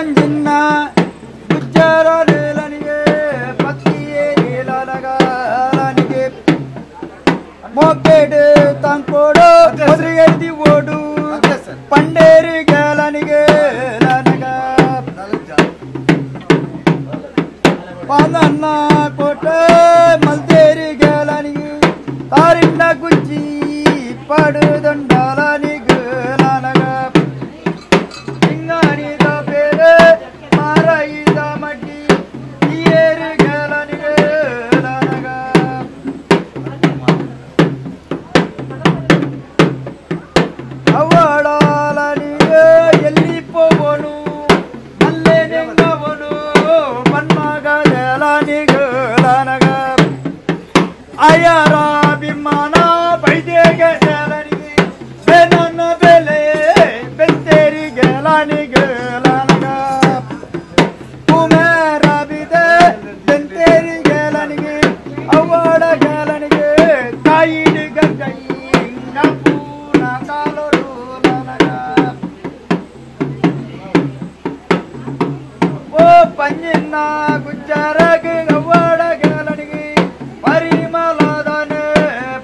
ಪಂಜಿನ್ನ ಗುಜ್ಜರ ನೇಲನಿಗೆ ಪತ್ತಿಯೇ ನೇಲನಗಾಲನಿಗೆ ಮೊಗ್ಗೇಡು ತಂಕೋಡು ಮದುವೆದಿ ಓಡು ಪಂಡೇರಿ ಗಾಲನಿಗೆ ನನಗ ಪಾದನ್ನ ಕೋಟೆ ಮಲ್ದೇರಿ ಗಾಲನಿಗೆ ತಾರಿಣ್ಣ ಗುಜ್ಜಿ ಪಡುದಂಡಾಲನಿಗೆ ನನಗ ಹಿಂಗಾನಿದ ಬೇರೆ ಮಾರಾಯಿದ ಮಡ್ಡಿ ಏರಿ ಗಾಲನಿಗೆ ನನಗ ಅವಳಾಲನಿಗೆ ಎಲ್ಲಿ ಪೋವನು ಅಲ್ಲೇ ನೆಂಗವನು ಮನ್ಮಗ ಗಾಲನಿಗೆ ನನಗ ಅಯ್ಯರ ವಿಮಾನ ಬೈದೇಗ ಗಾಲನಿಗೆ ನನ್ನ ಬೆಲೆ ಬೆಂತೇರಿ ಗಾಲನಿಗೆ ನನಗ ಕುಮೇರ ಬಿದೆ ಬೆಂತೇರಿ ಗಾಲನಿಗೆ ಅವಳ ಗಾಲನಿಗೆ ಕಾಯಿಡಿ ಗಂಗೈ ಪೂನ ಕಾಲೋಡು ನನಗ ಓ ಪಂಜಿನ್ನ ಗುಜ್ಜರಗೆ ಅವಳ ಗಾಲನಿಗೆ ಪರಿಮಳದನೆ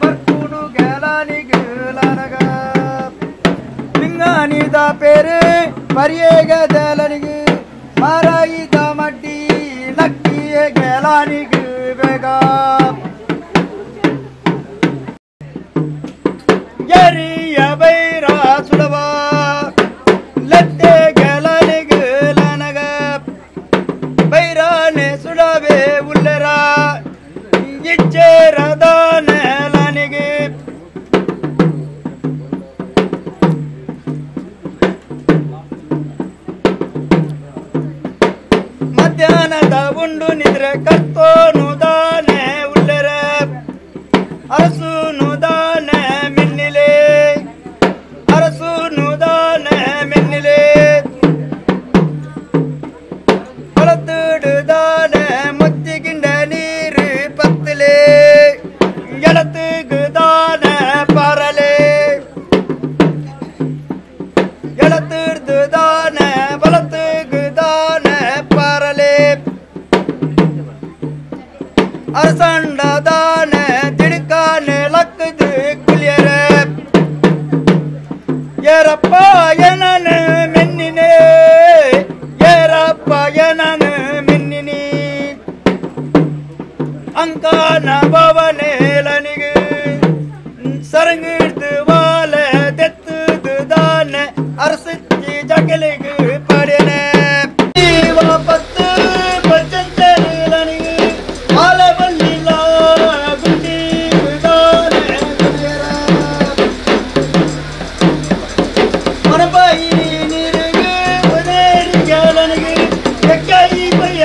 ಬರ್ಕುಡು ಗಾಲನಿಗೆ ನನಗ ಲಿಂಗಾನಿದ ಪೇರೆ ಪರಿಯೇಗ ಗಾಲನಿಗೆ ಮಾರಾಯಿದ ಮಡ್ಡಿ ನಕ್ಕಿಯ ಗಾಲನಿಗೆ ಬೇಗ ಎರಿಯ ಬೈರ ಸುಡವ ಲತ್ತೆ ಗಾಲನಿಗೆ ನನಗ ಬೈರಾನೆ ಸುಡವೆ ಉಲ್ಲರ ಇಚ್ಚೇರದ ನೆಲನಿಗೆ ಮಧ್ಯಾಹ್ನದ ಉಂಡು ನಿದ್ರೆ ಕರ್ತೋನು ದಾನೆ ಉಲ್ಲರ ಅರಸುನು ದಾನೆ ಮಿನ್ನಿಲೆ ಅರಸುನು ದಾನೆ ಮಿನ್ನಿಲೆ ಹೊಲತುಡುದಾನೆ ಮುತ್ತಿಗಿಂಡ ನೀರು ಪತ್ತಲೆ ಎಳತುಗುದಾನೆ ಪರಲೆ ಎಳತುರ್ದುದಾನೆ ಬಲತುಗುದಾನೆ ಪರಲೆ ಅರಸಂಡದಾನೆ ತಿಡ್ಕಾನೆ ಲಕ್ಕದು ಕುಲಿಯರ ಏರಪ್ಪ ಏನನ ಮೆನ್ನಿನೇ ಏರಪ್ಪ ಏನನ ಮಿನ್ನಿನಿ ಅಂಕಾನ ಭವನೇಲನಿಗೆ ಸರಂಗಿಡ್ದು ವಾಲ ದೆತ್ತುದು ದಾನ ಅರಸತ್ತಿ ಜಗಲಿಗೆ ಪಡೆನೆ ಪತ್ತು ಪಂಚಂತನಿಗೆ ಹಾಲ ಬಲ್ಲಿಲ್ಲ ಗುಂಡಿ ದಾನೆ ಮನಬಾಯಿ ನೀರಿಗೆ ಒದೇರಿ ಗಾಲನಿಗೆ ಎಕ್ಕೈ ಬಯ್ಯ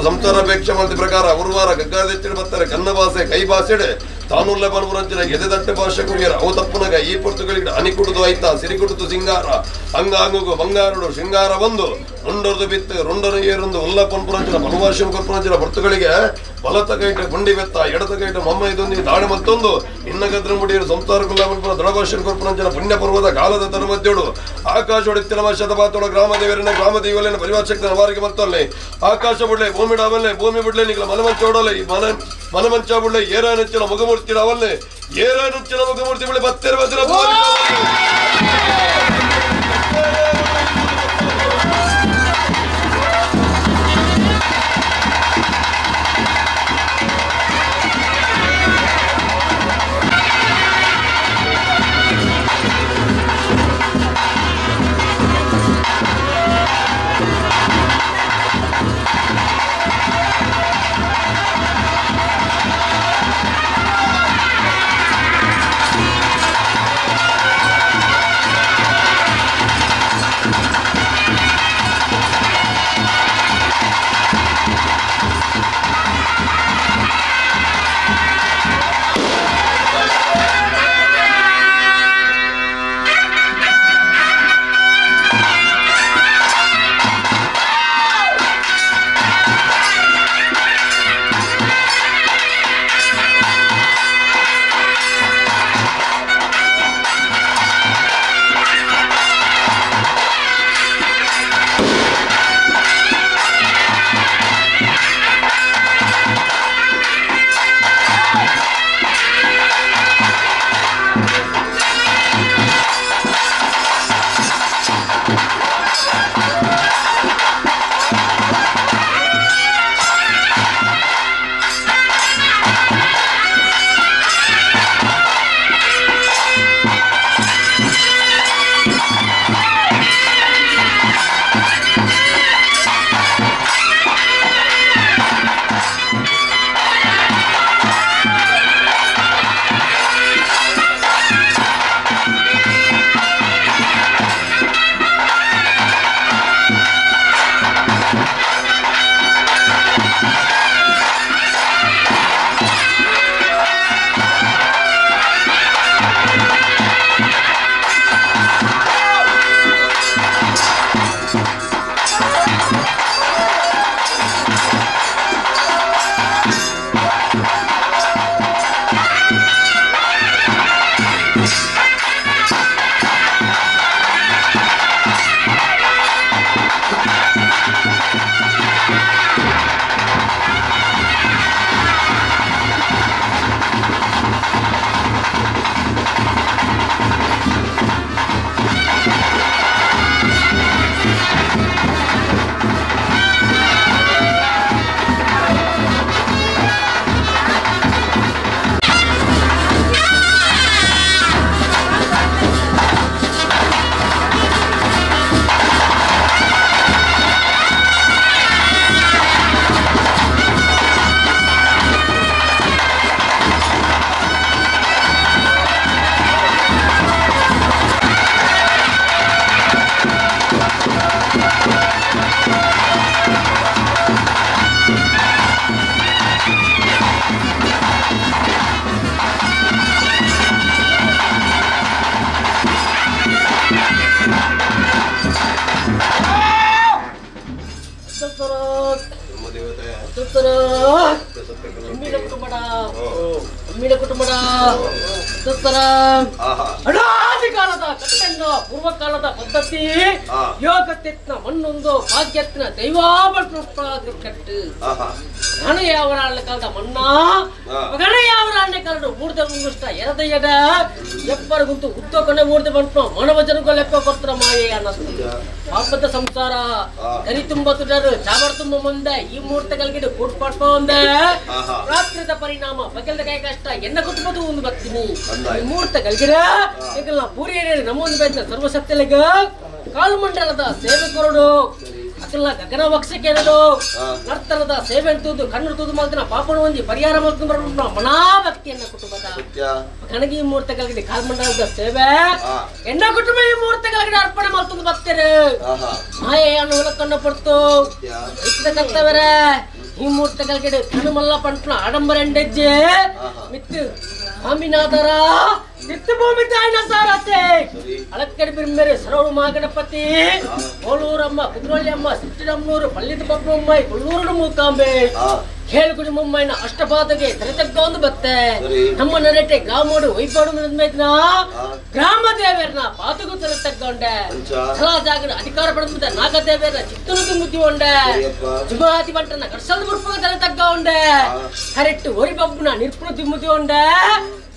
ಸಂಸಾರಾಪೇಕ್ಷ ಮಂದಿ ಪ್ರಕಾರ ಗುರುವಾರ ಗಗ್ಗಾದೆಚ್ಚಿಡ ಬರ್ತಾರೆ ಕನ್ನ ಭಾಷೆ ಕೈ ಭಾಷೆಡೆ ತಾನುಲ್ಲ ಬನ್ನುರಂಚಿನ ಎದೆದಟ್ಟೆ ಭಾಷೆ ಕುರಿಯರ ಅವು ತಪ್ಪುನಗ ಈ ಪೊರ್ತುಗಳಿಗೆ ಅನಿ ಕುಡುದು ಆಯ್ತಾ ಸಿರಿ ಕುಡುದು ಸಿಂಗಾರ ಹಂಗಾಂಗುಗು ಬಂಗಾರುಡು ಶೃಂಗಾರ ಬಂದು ಮುಂಡೊರ್ದು ಬಿತ್ತು ರುಂಡನ ಏರೊಂದು ಉಲ್ಲ ಪನ್ಪುರಂಚಿನ ಮನುಭಾಷೆ ಕೊರ್ಪುರಂಚಿನ ಪೊರ್ತುಗಳಿಗೆ ಬಲತ ಕೈಟ ಗುಂಡಿ ಬೆತ್ತ ಎಡತ ಕೈಟ ಮಮ್ಮ ಇದೊಂದು ದಾಳಿ ಮತ್ತೊಂದು ಇನ್ನ ಗದ್ರ ಮುಡಿಯರು ಸಂಸಾರ ಕುಲ್ಲ ದೃಢಭಾಷೆ ಕೊರ್ಪುರಂಚಿನ ಪುಣ್ಯ ಪರ್ವದ ಕಾಲದ ತರ ಮಧ್ಯೋಡು ಆಕಾಶ ಹೊಡಿತಿನ ವರ್ಷದ ಬಾತೋಡ ಗ್ರಾಮ ದೇವರನ್ನ ಗ್ರಾಮ ದೇವಲಿನ ಪರಿವಾರಶಕ್ತಿ ನವಾರಿಗೆ ಮತ್ತೊಲ್ಲೆ ಆಕಾಶ ಬಿಡ್ಲೆ ಭೂಮಿ ಡಾವಲ್ಲೆ ಭೂಮಿ ಬಿಡ್ಲೆ ನಿಗಳ ಮನಮಂಚ ಓಡೋಲೆ ಈ ಮನಮಂಚ ಬಿಡ್ಲೆ ಏರ ನೆಚ್ಚಿನ ಮುಖಮೂರ್ತಿ ಡಾವಲ್ಲೆ ಏರ ನೆಚ್ಚಿನ ಮುಖಮೂರ್ತಿ ಬಿಡ್ಲೆ ಬತ್ತೆರ ಬತ್ತಿರ ಅನಾದಿಕಾಲದ ಕಟ್ಟಂಗ ಪೂರ್ವಕಾಲದ ಪದ್ಧತಿ ಯೋಗತ್ನ ಮಣ್ಣೊಂದು ಭಾಗ್ಯತ್ನ ದೈವಾಭಟ್ಟು ಗಣಯಾವರಾಳ ಕಾಲದ ಮಣ್ಣ ಗಣಯಾವರಾಣ್ಯ ಕಾಲದ ಮೂರ್ದ ಮುಂಗುಷ್ಟ ಎರದ ಎಡ ಎಪ್ಪರ ಗುಂತು ಉದ್ದ ಕೊನೆ ಮೂರ್ದ ಬಂತು ಮಾನವ ಜನಗಳ ಲೆಕ್ಕ ಕೊಡ್ತಾರ ಮಾಯೆ ಅನ್ನಿಸ್ತು ಪಾಪದ ಸಂಸಾರ ಕರಿ ತುಂಬ ತುಡರು ಚಾಬರ್ ತುಂಬ ಮುಂದೆ ಈ ಮುಹೂರ್ತಗಳಿಗೆ ಕೂಟ್ ಪಡ್ಕೊ ಒಂದೆ ರಾತ್ರಿದ ಪರಿಣಾಮ ಬಗೆಲ್ದ ಕೈ ಕಷ್ಟ ಎನ್ನ ಕುಟುಂಬದ ಒಂದು ಬರ್ತೀನಿ ಈ ಮುಹೂರ್ತಗಳಿಗೆ ಈಗಲ್ಲ ಪೂರಿ ನಮ್ಮೊಂದು ಬೇಡ ಸರ್ವಶಕ್ತಿಲಿಗ ಕಾಲುಮಂಡಲದ ಸೇವೆ ಕೊರಡು ಮಕ್ಕಳ ಗಗನ ವಕ್ಷಕೇನದು ನರ್ತನದ ಸೇವೆ ಅಂತದ್ದು ಕಣ್ಣು ತೂದು ಮಲ್ತಿನ ಪಾಪಣ ಹೊಂದಿ ಪರಿಹಾರ ಮಲ್ತು ಬರೋಣ ಮನಾಭಕ್ತಿಯನ್ನ ಕುಟುಂಬದ ಕಣಗಿ ಮೂರ್ತಗಳಿಗೆ ಕಾಲ್ಮಂಡಲದ ಸೇವೆ ಎನ್ನ ಕುಟುಂಬ ಈ ಮೂರ್ತಗಳಿಗೆ ಅರ್ಪಣೆ ಮಲ್ತು ಬರ್ತಾರೆ ಮಾಯೆಯನ್ನು ಹೊಲಕನ್ನು ಪಡ್ತು ಕರ್ತವರ ಈ ಮೂರ್ತಗಳಿಗೆ ಕಣ್ಣು ಮಲ್ಲ ಪಂಟ್ನ ಆಡಂಬರ ಎಂಡೆಜ್ಜೆ ಮಿತ್ತು ಸ್ವಾಮಿನಾಥರ ನಿತ್ಯಭೂಮಿ ತಾಯಿನ ಸಾರತೆ ಅಳಕ್ಕಡಿ ಬಿರ್ಮೇರೆ ಸರವಳು ಮಹಾಗಣಪತಿ ಕೋಲೂರಮ್ಮ ಕುದ್ರೋಳಿ ಅಮ್ಮ ಸಿಟ್ಟಿನಮ್ಮನೂರು ಪಳ್ಳಿದ ಬಬ್ಬಮ್ಮೈ ಕೊಲ್ಲೂರು ಮೂಕಾಂಬೆ ಕೇಳುಗುಡಿ ಮುಮ್ಮೈನ ಅಷ್ಟಪಾದಗೆ ತಲೆತಗ್ಗ ಒಂದು ಬತ್ತೆ ನಮ್ಮ ನರಟೆ ಗಾಮೋಡು ವೈಪಾಡು ಮೇದ್ನ ಗ್ರಾಮ ದೇವೇರ್ನ ಪಾತಗೂ ತಲೆ ತಗ್ಗೊಂಡೆ ಸಲಾ ಜಾಗದ ಅಧಿಕಾರ ಪಡೆದ ನಾಗದೇವೇರ್ನ ಚಿತ್ತನು ಮುದ್ದಿ ಉಂಡೆ ಜುಮಾತಿ ಬಂಟನ ಕರ್ಸಲ್ ಮುರ್ಪಗ ತಲೆ ತಗ್ಗ ಉಂಡೆ ಕರೆಕ್ಟ್ ಒರಿ ಬಬ್ಬನ ನಿರ್ಪುಣ ಮುದ್ದಿ ಉಂಡೆ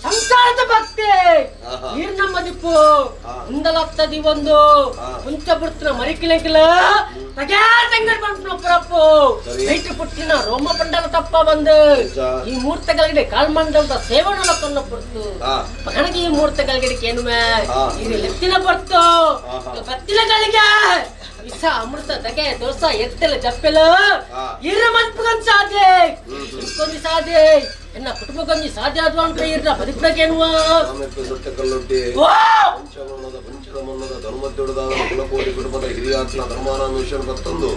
ಸಂಸಾರದ ಭಕ್ತಿ ನೀರ್ನ ಮದಿಪ್ಪು ಮುಂದಲತ್ತದಿ ಒಂದು ಮುಂಚ ಬಿಡ್ತಿನ ಮರಿಕಿಲಕಿಲ ತಗ್ಯಾ ತಂಗಡ್ ಬಂಟ್ನ ಪರಪ್ಪು ನೈಟ್ ಪುಟ್ಟಿನ ರೋಮ ಪಂಡಲ ತಪ್ಪ ಬಂದು ಈ ಮೂರ್ತಗಳಿಗೆ ಕಾಲ್ಮಂಡಲದ ಸೇವನ ಕೊಂಡು ಬರ್ತು ಕಣಗಿ ಈ ಮೂರ್ತಗಳಿಗೆ ಕೇನುವೆ ಇದು ಎತ್ತಿನ ಬರ್ತು ಬತ್ತಿಲಗಳಿಗೆ ವಿಷ ಅಮೃತ ದಗೆ ದೋಸ ಎತ್ತಲ ಜಪ್ಪೆಲ ಇರ ಮನ್ಪುಗನ್ ಸಾಧ್ಯ ಇಂಕೊಂದು ಸಾಧ್ಯ ಎನ್ನ ಕುಟುಂಬಕ್ಕೊಂದು ಸಾಧ್ಯ ಆದ್ವ ಅಂತ ಇರ್ರ ಬದುಕೇನುವ ಸತ್ಯ ಕಲ್ಲುಟ್ಟಿ ಪಂಚದ ಮನ್ನದ ಧರ್ಮದ್ದೊಡದಾದ ಕುಲಕೋಟಿ ಕುಟುಂಬದ ಹಿರಿಯಾತ್ನ ಧರ್ಮಾನಾನುಷನ್ ಬತ್ತೊಂದು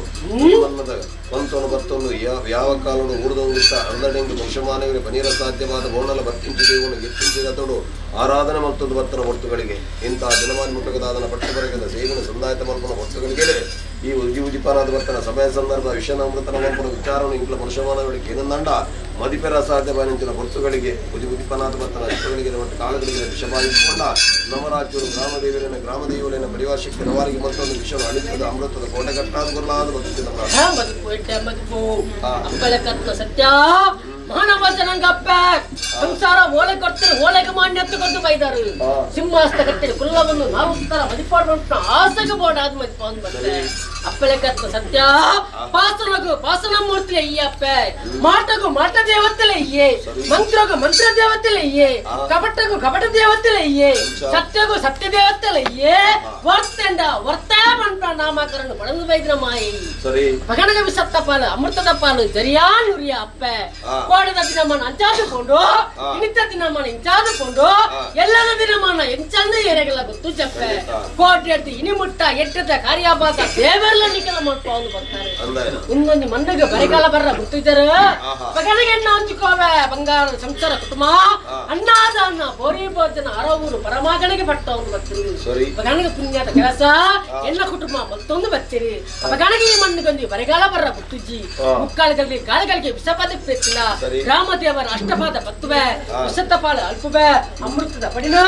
ಮನ್ನದ ಪಂತನು ಬತ್ತೊಂದು ಯಾವ ಕಾಲನು ಊರ್ದೊಂದಿಷ್ಟ ಅಂದಡೆಂಗಿ ವಂಶಮಾನವರಿಗೆ ಪನೀರ ಸಾಧ್ಯವಾದ ಬೋಣಲ ಬರ್ತಿಂಚಿ ದೇವನು ಗೆತ್ತಿಂಚಿದ ತೊಡು ಆರಾಧನೆ ಮತ್ತೊಂದು ಬತ್ತನ ಹೊರ್ತುಗಳಿಗೆ ಇಂತಹ ದಿನಮಾನ್ಮುಖದಾದನ ಪಟ್ಟಬರಗದ ಸೇವಿನ ಸಂದಾಯತ ಮಲ್ಪನ ಹೊರ್ತುಗಳಿಗೆ ಈ ಉಜಿಪನಾದ ಬರ್ತನ ಸಮಯ ಸಂದರ್ಭ ವಿಷನಾಮೃತನ ಮಲ್ಪನ ವಿಚಾರವನ್ನು ಇಂಕ್ಲ ಮನುಷ್ಯಮಾನಗಳಿಗೆ ಏನಂದಂಡ ಮದಿಪೆರ ಸಾಧ್ಯ ಬಾನಿಂಚಿನ ಹೊರ್ತುಗಳಿಗೆ ಉಜಿಪನಾದ ಬರ್ತನ ಅಷ್ಟಗಳಿಗೆ ಮತ್ತು ಕಾಲಗಳಿಗೆ ವಿಷಬಾಯಿಸಿಕೊಂಡ ನವರಾಜ್ಯರು ಗ್ರಾಮದೇವರನ್ನ ಪರಿವಾರಕ್ಕೆ ನವಾರಿಗೆ ಮತ್ತೊಂದು ವಿಷಯ ಅಳಿತದ ಅಮೃತದ ಕೋಟೆಗಟ್ಟಾದ ಗುರುಲಾದ ಬದುಕಿದ ಸತ್ಯ ಮಾನವ ಜನಾಂಗಪ್ಪ ಸಂಸಾರ ಓಲೆ ಕೊಡ್ತಾರೆ ಓಲೆಗೆ ಮಾನ್ಯತೆ ಕೊಟ್ಟು ಬೈದಾರು ಸಿಂಹಾಸ್ತ ಕಟ್ಟೆ ಕುಲ್ಲವನ್ನು ನಾವು ತರ ಮದಿಪಾಡು ಆಸೆಗೆ ಬೋರ್ಡ್ ಆದ ಮದಿಪಾಂದು ಬಂದ್ರೆ ಅಪ್ಪಲೆಕತ್ತ ಸತ್ಯ ಪಾಸನಗು ಪಾಸನ ಮೂರ್ತಿ ಅಯ್ಯಪ್ಪ ಮಾಟಗು ಮಾಟ ದೇವತೆಲೆ ಅಯ್ಯೇ ಮಂತ್ರಗು ಮಂತ್ರ ದೇವತೆಲೆ ಅಯ್ಯೇ ಕಪಟಗು ಕಪಟ ದೇವತೆಲೆ ಅಯ್ಯೇ ಸತ್ಯಗು ಸತ್ಯ ದೇವತೆಲೆ ಅಯ್ಯೇ ವರ್ತಂಡ ವರ್ತ ಬಂಟ ನಾಮಕರಣ ಪಡೆದು ಬೈದ್ರ ಮಾಯಿ ಪಗಣಗ ವಿಸತ್ತ ಪಾಲು ಅಮೃತದ ಪಾಲು ಜರಿಯಾ ನುರಿಯ ಅಪ್ಪ ಕೋಡದ ದಿನಮಾನ ಅಂಚಾದುಕೊಂಡು ಇನಿತ ದಿನಮಾನ ಇಂಚಾದುಕೊಂಡು ಎಲ್ಲರ ದಿನಮಾನ ಎಂಚಂದ ಏರೆಗಲ್ಲ ಗೊತ್ತು ಚಪ್ಪೆ ಕೋಟೆ ಎಡ್ದು ಇನಿ ಮುಟ್ಟ ಎಟ್ಟದ ಕಾರ್ಯಭಾಗ ದೇವರೆಲ್ಲ ನಿಕಲ ಮಾಡ್ಕೊಂಡು ಬರ್ತಾರೆ ಇನ್ನೊಂದು ಮಂದಿಗೆ ಬರೆಗಾಲ ಬರ್ರ ಗೊತ್ತಿದ್ದಾರೆ ಪಗಣಿಗೆ ಎಣ್ಣ ಹಂಚಿಕೋವೆ ಬಂಗಾರ ಸಂಸಾರ ಕುಟುಂಬ ಅನ್ನಾದಾನ ಬೋರಿ ಭೋಜನ ಅರವೂರು ಪರಮಾಗಣಿಗೆ ಪಟ್ಟವನು ಬರ್ತೀರಿ ಪಗಣಿಗೆ ಪುಣ್ಯದ ಕೆಲಸ ಎಲ್ಲ ಕುಟುಂಬ ಮತ್ತೊಂದು ಬರ್ತೀರಿ ಪಗಣಿಗೆ ಈ ಮಣ್ಣಿಗೊಂದು ಬರೆಗಾಲ ಬರ್ರ ಗುತ್ತುಜ್ಜಿ ಮುಕ್ಕಾಲಗಳಿಗೆ ಗಾಳಿಗಳಿಗೆ ವಿಷಪಾದ ಪ್ರೇತಿಲ್ಲ ಗ್ರಾಮ ದೇವರ ಅಷ್ಟಪಾದ ಬತ್ತುವೆ ವಿಷತ್ತ ಪಾಲ ಅಲ್ಪುವೆ ಅಮೃತದ ಪಡಿನ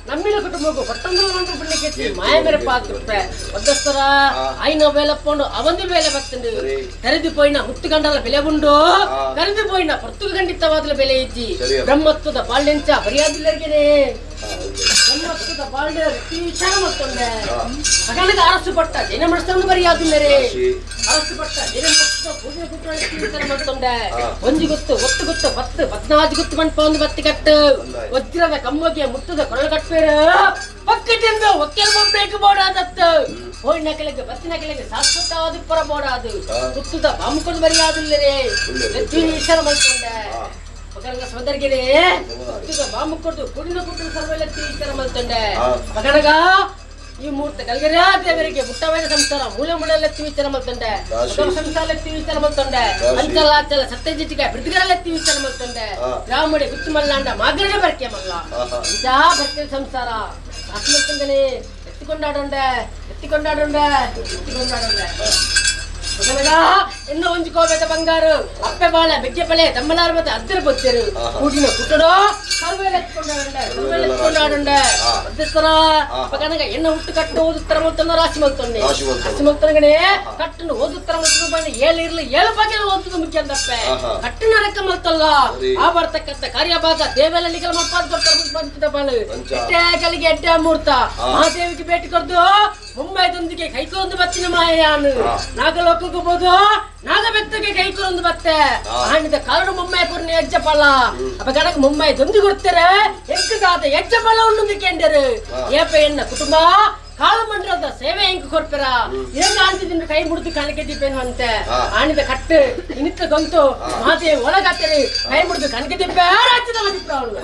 ನಮ್ಮಿನ ಕುಟುಂಬಕ್ಕೂ ಪಟ್ಟೊಂದು ಪುಣ್ಯಕ್ಕೆ ಮಾಯ ಮೇರೆ ಪಾತ್ರೆ ಒದ್ದಸ್ತರ ಆಯ್ನ ಬೇಲಪ್ಪಂಡು ಅವಂದು ಬೇಲೆ ಬರ್ತಂಡು ಕರೆದು ಪೋಯಿನ ಮುತ್ತು ಗಂಡಲ ಬೆಲೆ ಉಂಡು ಕರೆದು ಪೋಯಿನ ಪರ್ತುಗ ಖಂಡಿತವಾದ ಬೆಲೆ ಇಜ್ಜಿ ಬ್ರಹ್ಮತ್ವದ ಬಾಳ್ಯಂಚ ಬರಿಯಾದಿಲ್ಲರಿಗೆನೆ ಬ್ರಹ್ಮತ್ವದ ಬಾಳ್ಯ ವಿಚಾರ ಮಾಡ್ಕೊಂಡೆ ಮಗನಿಗೆ ಅರಸು ಪಟ್ಟ ಜೈನ ಮನಸ್ಸನ್ನು ಬರಿಯಾದಿಲ್ಲರೆ ಅರಸು ಪಟ್ಟ ಜೈನ ಮನಸ್ಸ ಪೂಜೆ ವಿಚಾರ ಮಾಡ್ಕೊಂಡೆ ಒಂಜಿ ಗೊತ್ತು ಒತ್ತು ಗೊತ್ತು 14 ಗೊತ್ತು ಮಂಟ ಒಂದು ಬತ್ತಿ ಕಟ್ಟು ವಜ್ರದ ಕಮ್ಮಗೆ ಮುತ್ತದ ಕೊರಳು ಕಟ್ಪೇರ ಪಕ್ಕದಿಂದ ಒಕ್ಕಲ್ ಬೊಬ್ಬೇಕು ಬೋಡಾದತ್ತು ಹೋಯ್ನ ಕೆಳಗೆ ಬತ್ತಿನ ಕೆಳಗೆ ಶಾಶ್ವತವಾದ ಪರ ಬೋಡಾದು ಮುತ್ತದ ಬಾಮುಕೊಂಡು ಬರಿಯಾದಿಲ್ಲರೆ ವಿಚಾರ ಮಾಡ್ಕೊಂಡೆ ಮಗನಿಗೆ ಸೋದರಿಗೆ ಮುತ್ತದ ಬಾಮುಕೊಂಡು ಕುಡಿನ ಕುಟ್ಟಿನ ಸರ್ವಲೆತ್ತಿ ವಿಚಾರ ಮಾಡ್ಕೊಂಡೆ ಮಗನಗ ಈ ಮೂರ್ತ ಕಲ್ಗೆರೆ ದೇವರಿಗೆ ಮುಟ್ಟವೈನ ಸಂಸಾರ ಮೂಲೆ ಮುಳೆಲೆತ್ತಿ ವಿಚಾರ ಮಾಡ್ಕೊಂಡೆ ಸಂಸಾರಲೆತ್ತಿ ವಿಚಾರ ಮಾಡ್ಕೊಂಡೆ ಅಂಚಲ ಅಚ್ಚಲ ಸತ್ಯಜಿಟ್ಟಿಗೆ ಬಿಡ್ದಿಗರಲೆತ್ತಿ ವಿಚಾರ ಮಾಡ್ಕೊಂಡೆ ಗ್ರಾಮಡಿ ಗುತ್ತು ಮಲ್ಲಾಂಡ ಮಾಗರಡೆ ಬರ್ಕೆ ಮಲ್ಲ ಇಂಚಾ ಬರ್ಕೆ ಸಂಸಾರ ಆತ್ಮಕಂದನೆ ಎತ್ತಿಕೊಂಡಾಡೊಂಡೆ ಇನ್ನು ಹೊಂಚಿಕೋಬೇಕ ಬಂಗಾರು ಅಪ್ಪೆ ಬಾಳ ಬೆಗ್ಗೆ ಬಳೆ ತಮ್ಮಲಾರ ಮತ್ತೆ ಅದ್ದರ ಬತ್ತರು ಕೂಡಿನ ಕುಟ್ಟಡೋ ಸರ್ವೇಲೆತ್ಕೊಂಡಾಡೊಂಡೆ ಅದ್ದರ ಪಗನಗ ಎನ್ನ ಹುಟ್ಟು ಕಟ್ಟು ಓದುತ್ತರ ಮೊತ್ತನ್ನ ರಾಶಿ ಮಲ್ತೊಂಡೆ ಕಟ್ಟನ್ನು ಓದುತ್ತರ ಮೊತ್ತ ಬಣ್ಣ 7 ಇರ್ಲಿ 7 ಬಗ್ಗೆ ಓದುದು ಮುಖ್ಯ ಅಂದಪ್ಪೆ ಕಟ್ಟಿನ ಲೆಕ್ಕ ಮಲ್ತಲ್ಲ ಆ ಬರ್ತಕ್ಕಂಥ ಕಾರ್ಯಭಾಗ ದೇವಲಲ್ಲಿಗಳ ಮಪ್ಪಾದ ಬರ್ತಾ ಬಾಳು ಎಟ್ಟೆಗಳಿಗೆ ಎಡ್ಡೆ ಮೂರ್ತ ಮಹಾದೇವಿಗೆ ಭೇಟಿ ಕೊಡ್ದು ಮುಂಬೈದೊಂದಿಗೆ ಕೈಕೊಂದು ಬತ್ತಿನ ಮಾಯಾನು ನಾಗಲೋಕಕ್ಕೆ ಬೋದು ನಾಗಬೆತ್ತಗೆ ಕೈಕೊಂದು ಬತ್ತೆ ಆಣಿದ ಕರಡು ಮುಂಬೈ ಪೂರ್ಣ ಹೆಜ್ಜಪಾಲ ಅಪ್ಪ ಗಣಕ ಮುಂಬೈ ದೊಂದಿ ಕೊಡ್ತಾರೆ ಹೆಗ್ಗಾದ ಹೆಜ್ಜಪಾಲ ಉಂಡು ಕೆಂಡರು ಏಪ ಎನ್ನ ಕುಟುಂಬ ಕಾಲಮಂಡಲದ ಸೇವೆ ಹೆಂಗ್ ಕೊಡ್ತಾರ ಹೆಂಗ ಅಂತಿದ್ರೆ ಕೈ ಮುಡಿದು ಕಣಕ್ಕೆ ದಿಪ್ಪೇನು ಅಂತೆ ಆಣಿದ ಕಟ್ಟು ಇನಿತ್ತ ಗಂತು ಮಾತೆ ಒಳಗಾಗ್ತಾರೆ ಕೈ ಮುಡಿದು ಕಣಕ್ಕೆ ದಿಪ್ಪೆ ರಾಜ್ಯದ ಮದಿಪ್ಪ ಅವಳು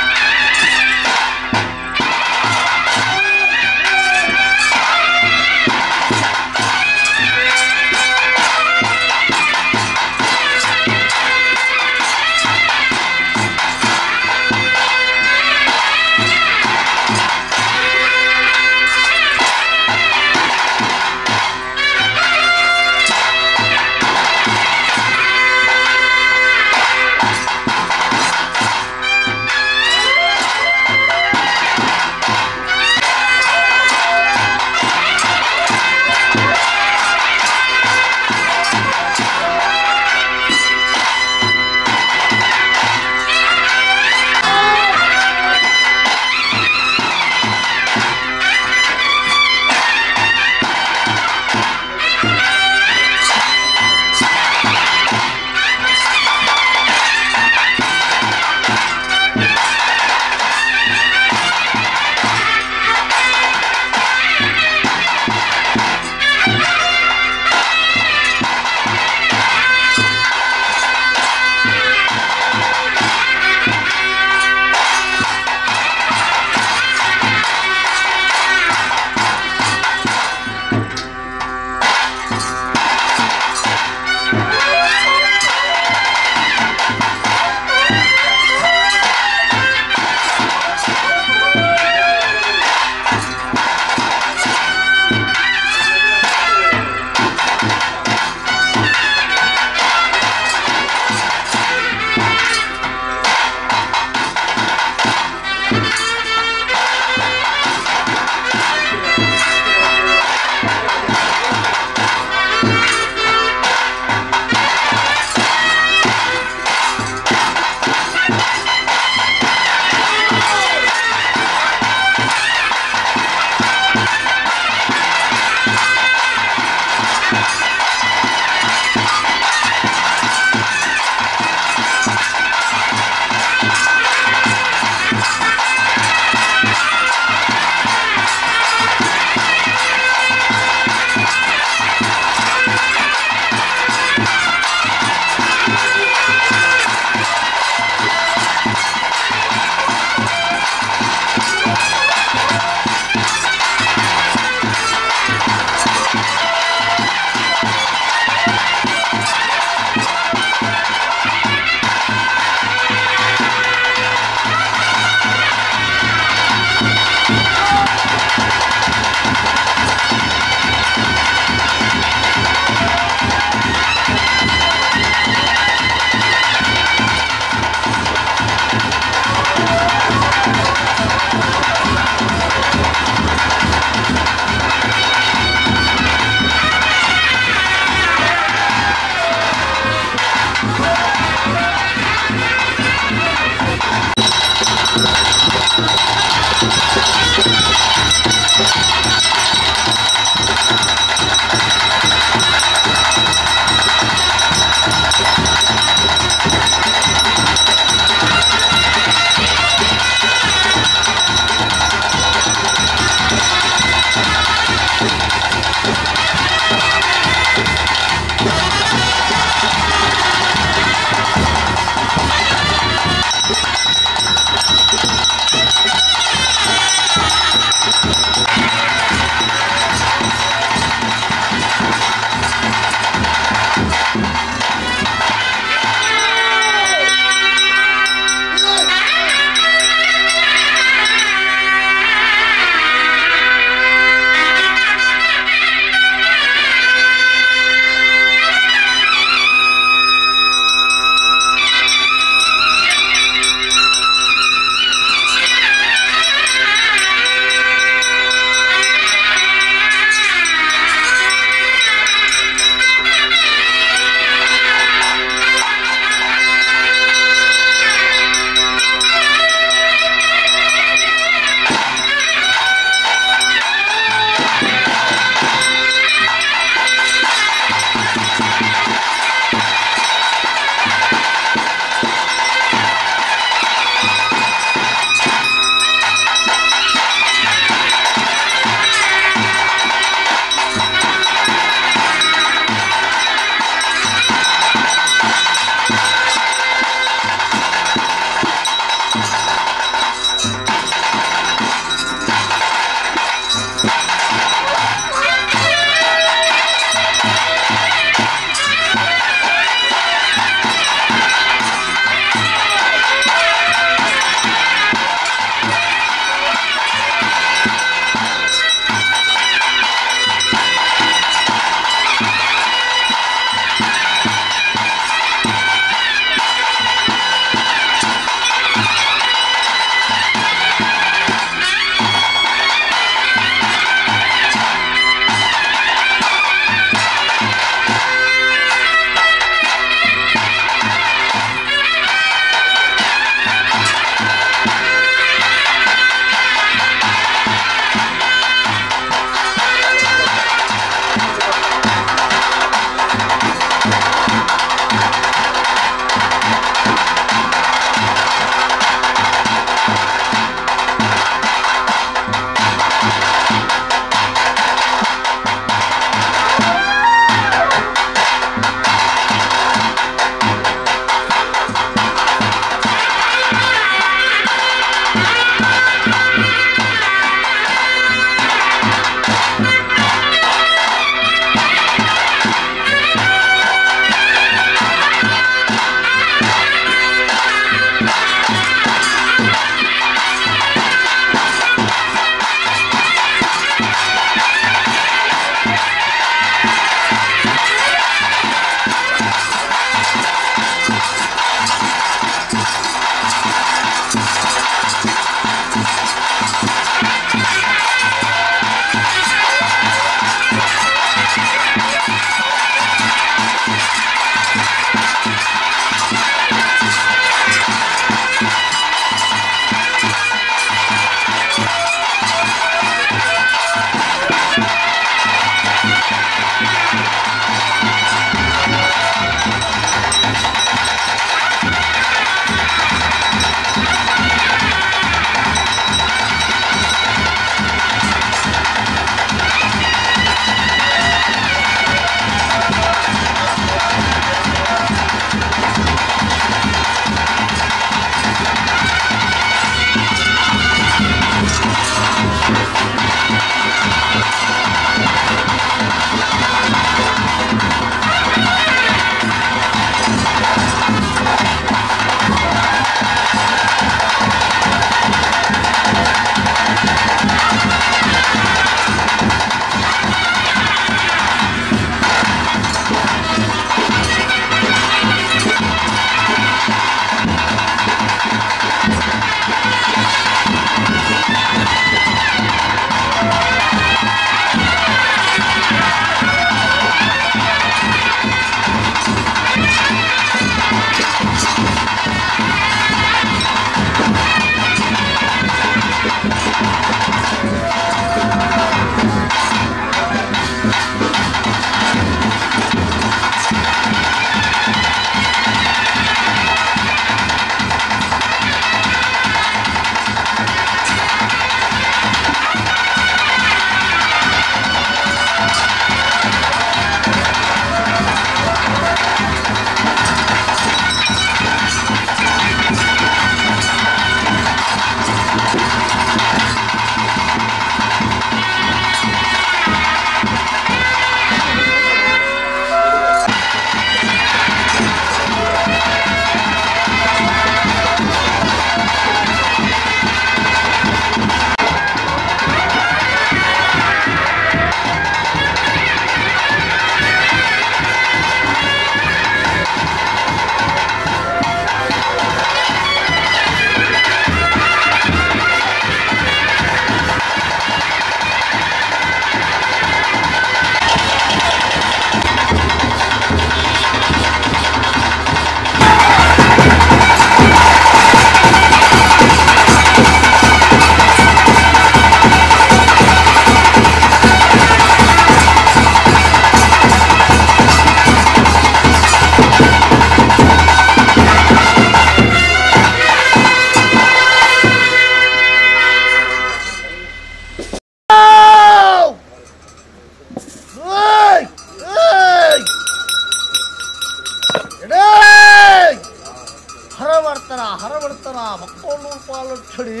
ಮಾಡ್ತಾರ ಹರ ಬಿಡ್ತಾರ ಮಕ್ಕಳು ಪಾಲೊಟ್ಟಡಿ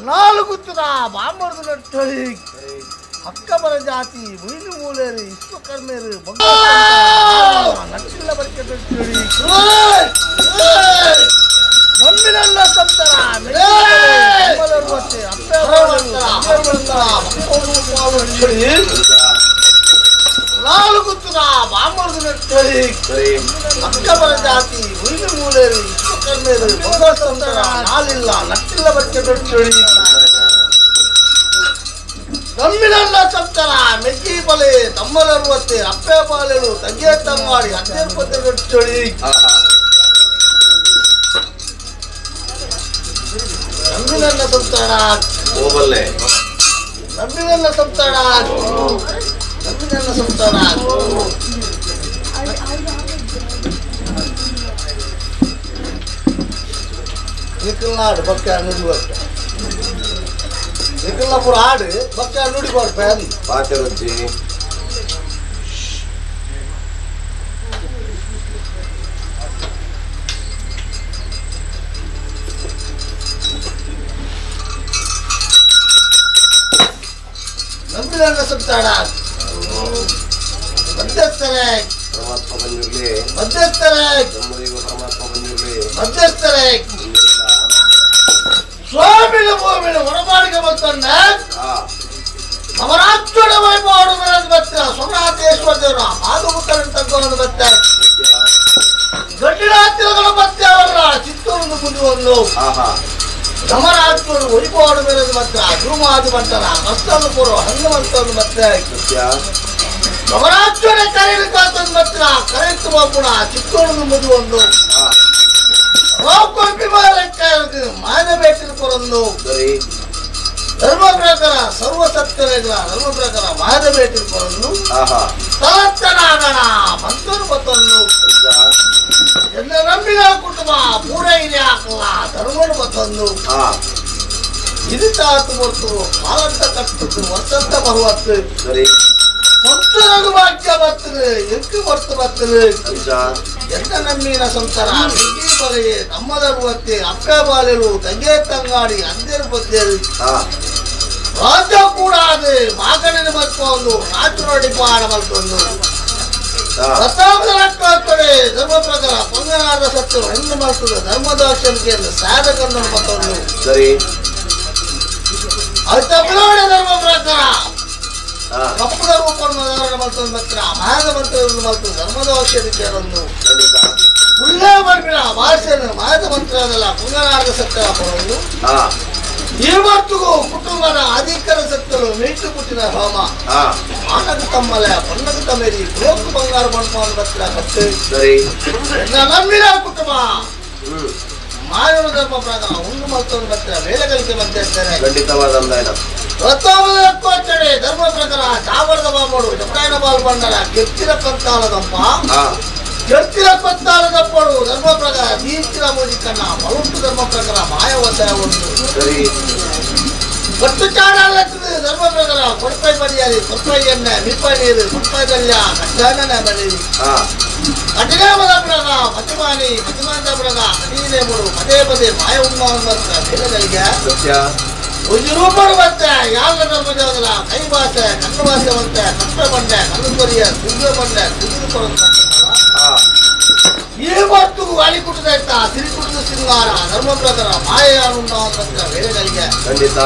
ನಾಲ್ಗುತ್ತದ ಬಾಂಬರ್ದು ನಟ್ಟಳಿ ಅಕ್ಕ ಬರ ಜಾತಿ ಮುಯಿಲು ಮೂಲೇರಿ ವಿಶ್ವಕರ್ಮೇರು ನಟ್ಟಿಲ್ಲ ಬರಕೆ ನಟ್ಟಳಿ ನಮ್ಮಿನೆಲ್ಲ ಸಂತರ ನಾಲ್ಗುತ್ತದ ಬಾಂಬರ್ದು ನಟ್ಟಳಿ ಅಕ್ಕ ಬರ ಜಾತಿ ಮುಯಿಲು ಮೂಲೇರಿ ವಿಶ್ವಕರ್ಮೇರು ಸಂತರ ನಾಲಿಲ್ಲ ನಟ್ಟಿಲ್ಲ ಬರಕೆ ನಟ್ಟಳಿ ನಮ್ಮಿನೆಲ್ಲ ಸಂತರ ಮೆಚ್ಚಿ ಬಲೆ ತಮ್ಮಲರುವತ್ತೆ ಅಪ್ಪೆ ಪಾಲೆಳು ತಂಗೆ ತಂಗಾಡಿ 10 ನಟ್ಟಳಿ ನಮ್ಮಿನೆಲ್ಲ ಸಂತಾಡ ಹೋಗಲ್ಲೇ ನಮ್ಮಿನೆಲ್ಲ ಸಂತಾಡ ನಮ್ಮಿನೆಲ್ಲ ಸಂತಾಡ ನಿಖಲ್ನಾಡು ಬಕ್ಕ ನುಡಿಬರ್ತ ನಿಖಲ್ನಾಪುರ ಆಡು ಬಕ್ಕ ನುಡಿಬರ್ಪ ಪಾಚರಜ್ಜಿ ನಮ್ಮಿನೆಲ್ಲ ಸಂತಾಡ ಮಧ್ಯಸ್ಥರೇ ಪರಮಾತ್ಮ ಬಂದಿರ್ಲಿ ಮಧ್ಯಸ್ಥರೇ ಪರಮಾತ್ಮ ಬಂದಿರ್ಲಿ ಮಧ್ಯಸ್ಥರೇ ಸ್ವಾಮಿನ ಭೂಮಿನ ಹೊರಮಾಡಿಗೆ ಬಂತಣ್ಣ ನವರಾತ್ರಿಯ ವೈಭವ ಬತ್ತ ಸೋಮನಾಥೇಶ್ವರ ದೇವರ ಮಾಧುಕರಣ ತಗ್ಗೋದು ಬತ್ತ ಗಡ್ಡಿರಾತ್ರಿಗಳ ಮತ್ತೆ ಅವರ ಚಿತ್ತೂರು ಮುಂದುವನ್ನು ನವರಾತ್ರಿಗಳು ವೈಭವ ಮೇಲದು ಬತ್ತ ಧೂಮಾದಿ ಬಂಟರ ಮಸ್ತನ್ನು ಪೂರ್ವ ಹನುಮಂತನ್ನು ಮತ್ತೆ ನವರಾತ್ರಿಯ ಕರೆಯನ್ನು ಕಾತನ್ನು ಬತ್ತ ಕರೆಂಟ್ ಬಾಪುಣ ಚಿತ್ತೂರು ಮುಂದುವನ್ನು ಮಾನಬೇಕಿನ ಕೊರನ್ನು ಧರ್ಮ ಪ್ರಕಾರ ಸರ್ವ ಸತ್ಯಗಳ ಧರ್ಮ ಪ್ರಕಾರ ಮಾನಬೇಕಿನ ಕೊರನ್ನು ತಲತ್ತನಾಗಣ ಮಂತನು ಬತ್ತನ್ನು ಎಲ್ಲ ನಂಬಿನ ಕುಟುಂಬ ಪೂರ ಇದೆ ಹಾಕಲ್ಲ ಧರ್ಮನು ಬತ್ತನ್ನು ಇದು ತಾತು ಬರ್ತು ಕಾಲಂತ ಕಟ್ಟುತ್ತು ವರ್ಷಂತ ಬರುವತ್ತು ಸಂತರದು ವಾಕ್ಯ ಬರ್ತದೆ ಎಂಟು ಬರ್ತು ಬರ್ತದೆ ಎಲ್ಲ ನಮ್ಮಿನ ಸಂಸಾರ ಬಗೆಗೆ ನಮ್ಮದರುವತ್ತೆ ಅಕ್ಕ ಬಾಲೆರು ತಂಗೆ ತಂಗಾಡಿ ಅಂದೇರು ಬದ್ದೇರು ರಾಜ್ಯ ಕೂಡ ಅದು ಮಾಗಣಿನ ಬರ್ತೊಂದು ರಾಜು ನೋಡಿ ಪಾಡ ಬರ್ತೊಂದು ರಥಾಗ್ತದೆ ಧರ್ಮ ಪ್ರಕಾರ ಪಂಗನಾದ ಸತ್ಯರು ಹೆಣ್ಣು ಮಾಡ್ತದೆ ಧರ್ಮದೋಷಕ್ಕೆ ಸಾಧಕನ್ನು ಬರ್ತೊಂದು ಅದು ತಮಿಳುನಾಡು ಧರ್ಮ ಪ್ರಕಾರ ಕಪ್ಪದ ರೂಪವನ್ನು ಮಾಡ್ತೊಂದು ಮಾತ್ರ ಮಾಗ ಮಂತ್ರವನ್ನು ಮಾಡ್ತದೆ ಧರ್ಮದ ಔಷಧಿಕೆ ಅದನ್ನು ಉಳ್ಳೇ ಮಾಡಿಬಿಡ ಭಾಷೆಯನ್ನು ಮಾಯದ ಮಂತ್ರ ಅದಲ್ಲ ಪುಂಗನಾದ ಸತ್ಯ ಪರವನ್ನು ಇವತ್ತಿಗೂ ಕುಟುಂಬದ ಅಧಿಕಾರ ಸತ್ತಲು ಮೀಟು ಕುಟ್ಟಿನ ಹೋಮ ಆನಗ ತಮ್ಮಲೆ ಪನ್ನಗ ತಮೇರಿ ಲೋಕ ಬಂಗಾರ ಮಾಡ್ಕೊಂಡು ಬರ್ತೀರ ಕಟ್ಟು ನಂಬಿನ ಕುಟುಂಬ ಮಾನವ ಧರ್ಮ ಪ್ರಕಾರ ಉಂಡು ಮಾಡ್ಕೊಂಡು ಬರ್ತೀರ ವೇಳೆಗಳಿಗೆ ಬಂದಿರ್ತಾರೆ ಖಂಡಿತವಾದ ರಥೋತ್ಸವಡೆ ಧರ್ಮ ಪ್ರಕಾರ ಚಾವರದ ಬಾಂಬಡು ಜಪರಾಯಣ ಬಾಲ್ಬಂಡರ ಕೆತ್ತಿರ ಪಂತಾಲದಪ್ಪ ಕೆತ್ತಿರ ಪಂತಾಲದಪ್ಪಡು ಧರ್ಮ ಪ್ರಕಾರ ದೀರ್ಘ ಮೋಜಿಕನ್ನ ಮಲುಂಟು ಧರ್ಮ ಪ್ರಕಾರ ಮಾಯವತ ಒಂದು ಒಟ್ಟು ಚಾಡಾಲತ್ತದೆ ಧರ್ಮ ಪ್ರಕಾರ ಕೊಡ್ಪೈ ಮರ್ಯಾದೆ ಕೊಡ್ಪೈ ಎಣ್ಣೆ ಮಿಪ್ಪೈ ನೀರು ಕೊಡ್ಪೈ ಗಲ್ಯ ಕಟ್ಟಾನ ಬೆಳೆಯಿ ಕಠಿಣದ ಪ್ರಗ ಮತಿಮಾನಿ ಮತಿಮಾನದ ಪ್ರಗ ಕಠಿಣೆ ಮುಡು ಪದೇ ಪದೇ ಮಾಯ ಉಣ್ಣವನ್ನು ಬರ್ತಾರೆ ಬೆಳೆಗಳಿಗೆ ಒಂದು ರೂಪರು ಬತ್ತೆ ಯಾವ ಧರ್ಮದೇವದಲ್ಲ ಕೈ ಭಾಷೆ ಕಣ್ಣು ಭಾಷೆ ಬಂತೆ ಕಷ್ಟ ಬಂಡೆ ಕಣ್ಣು ಕೊರಿಯ ಸುಗ್ಗ ಬಂಡೆ ಸುಗಿದು ಕೊಡೋದು ಈ ಹೊತ್ತು ವಾಲಿ ಕುಟದ ಸಿರಿ ಕುಟದ ಸಿಂಗಾರ ಧರ್ಮ ಪ್ರಕಾರ ಮಾಯ ಅನ್ನುವಂತ ವೇಳೆಗಳಿಗೆ ಖಂಡಿತ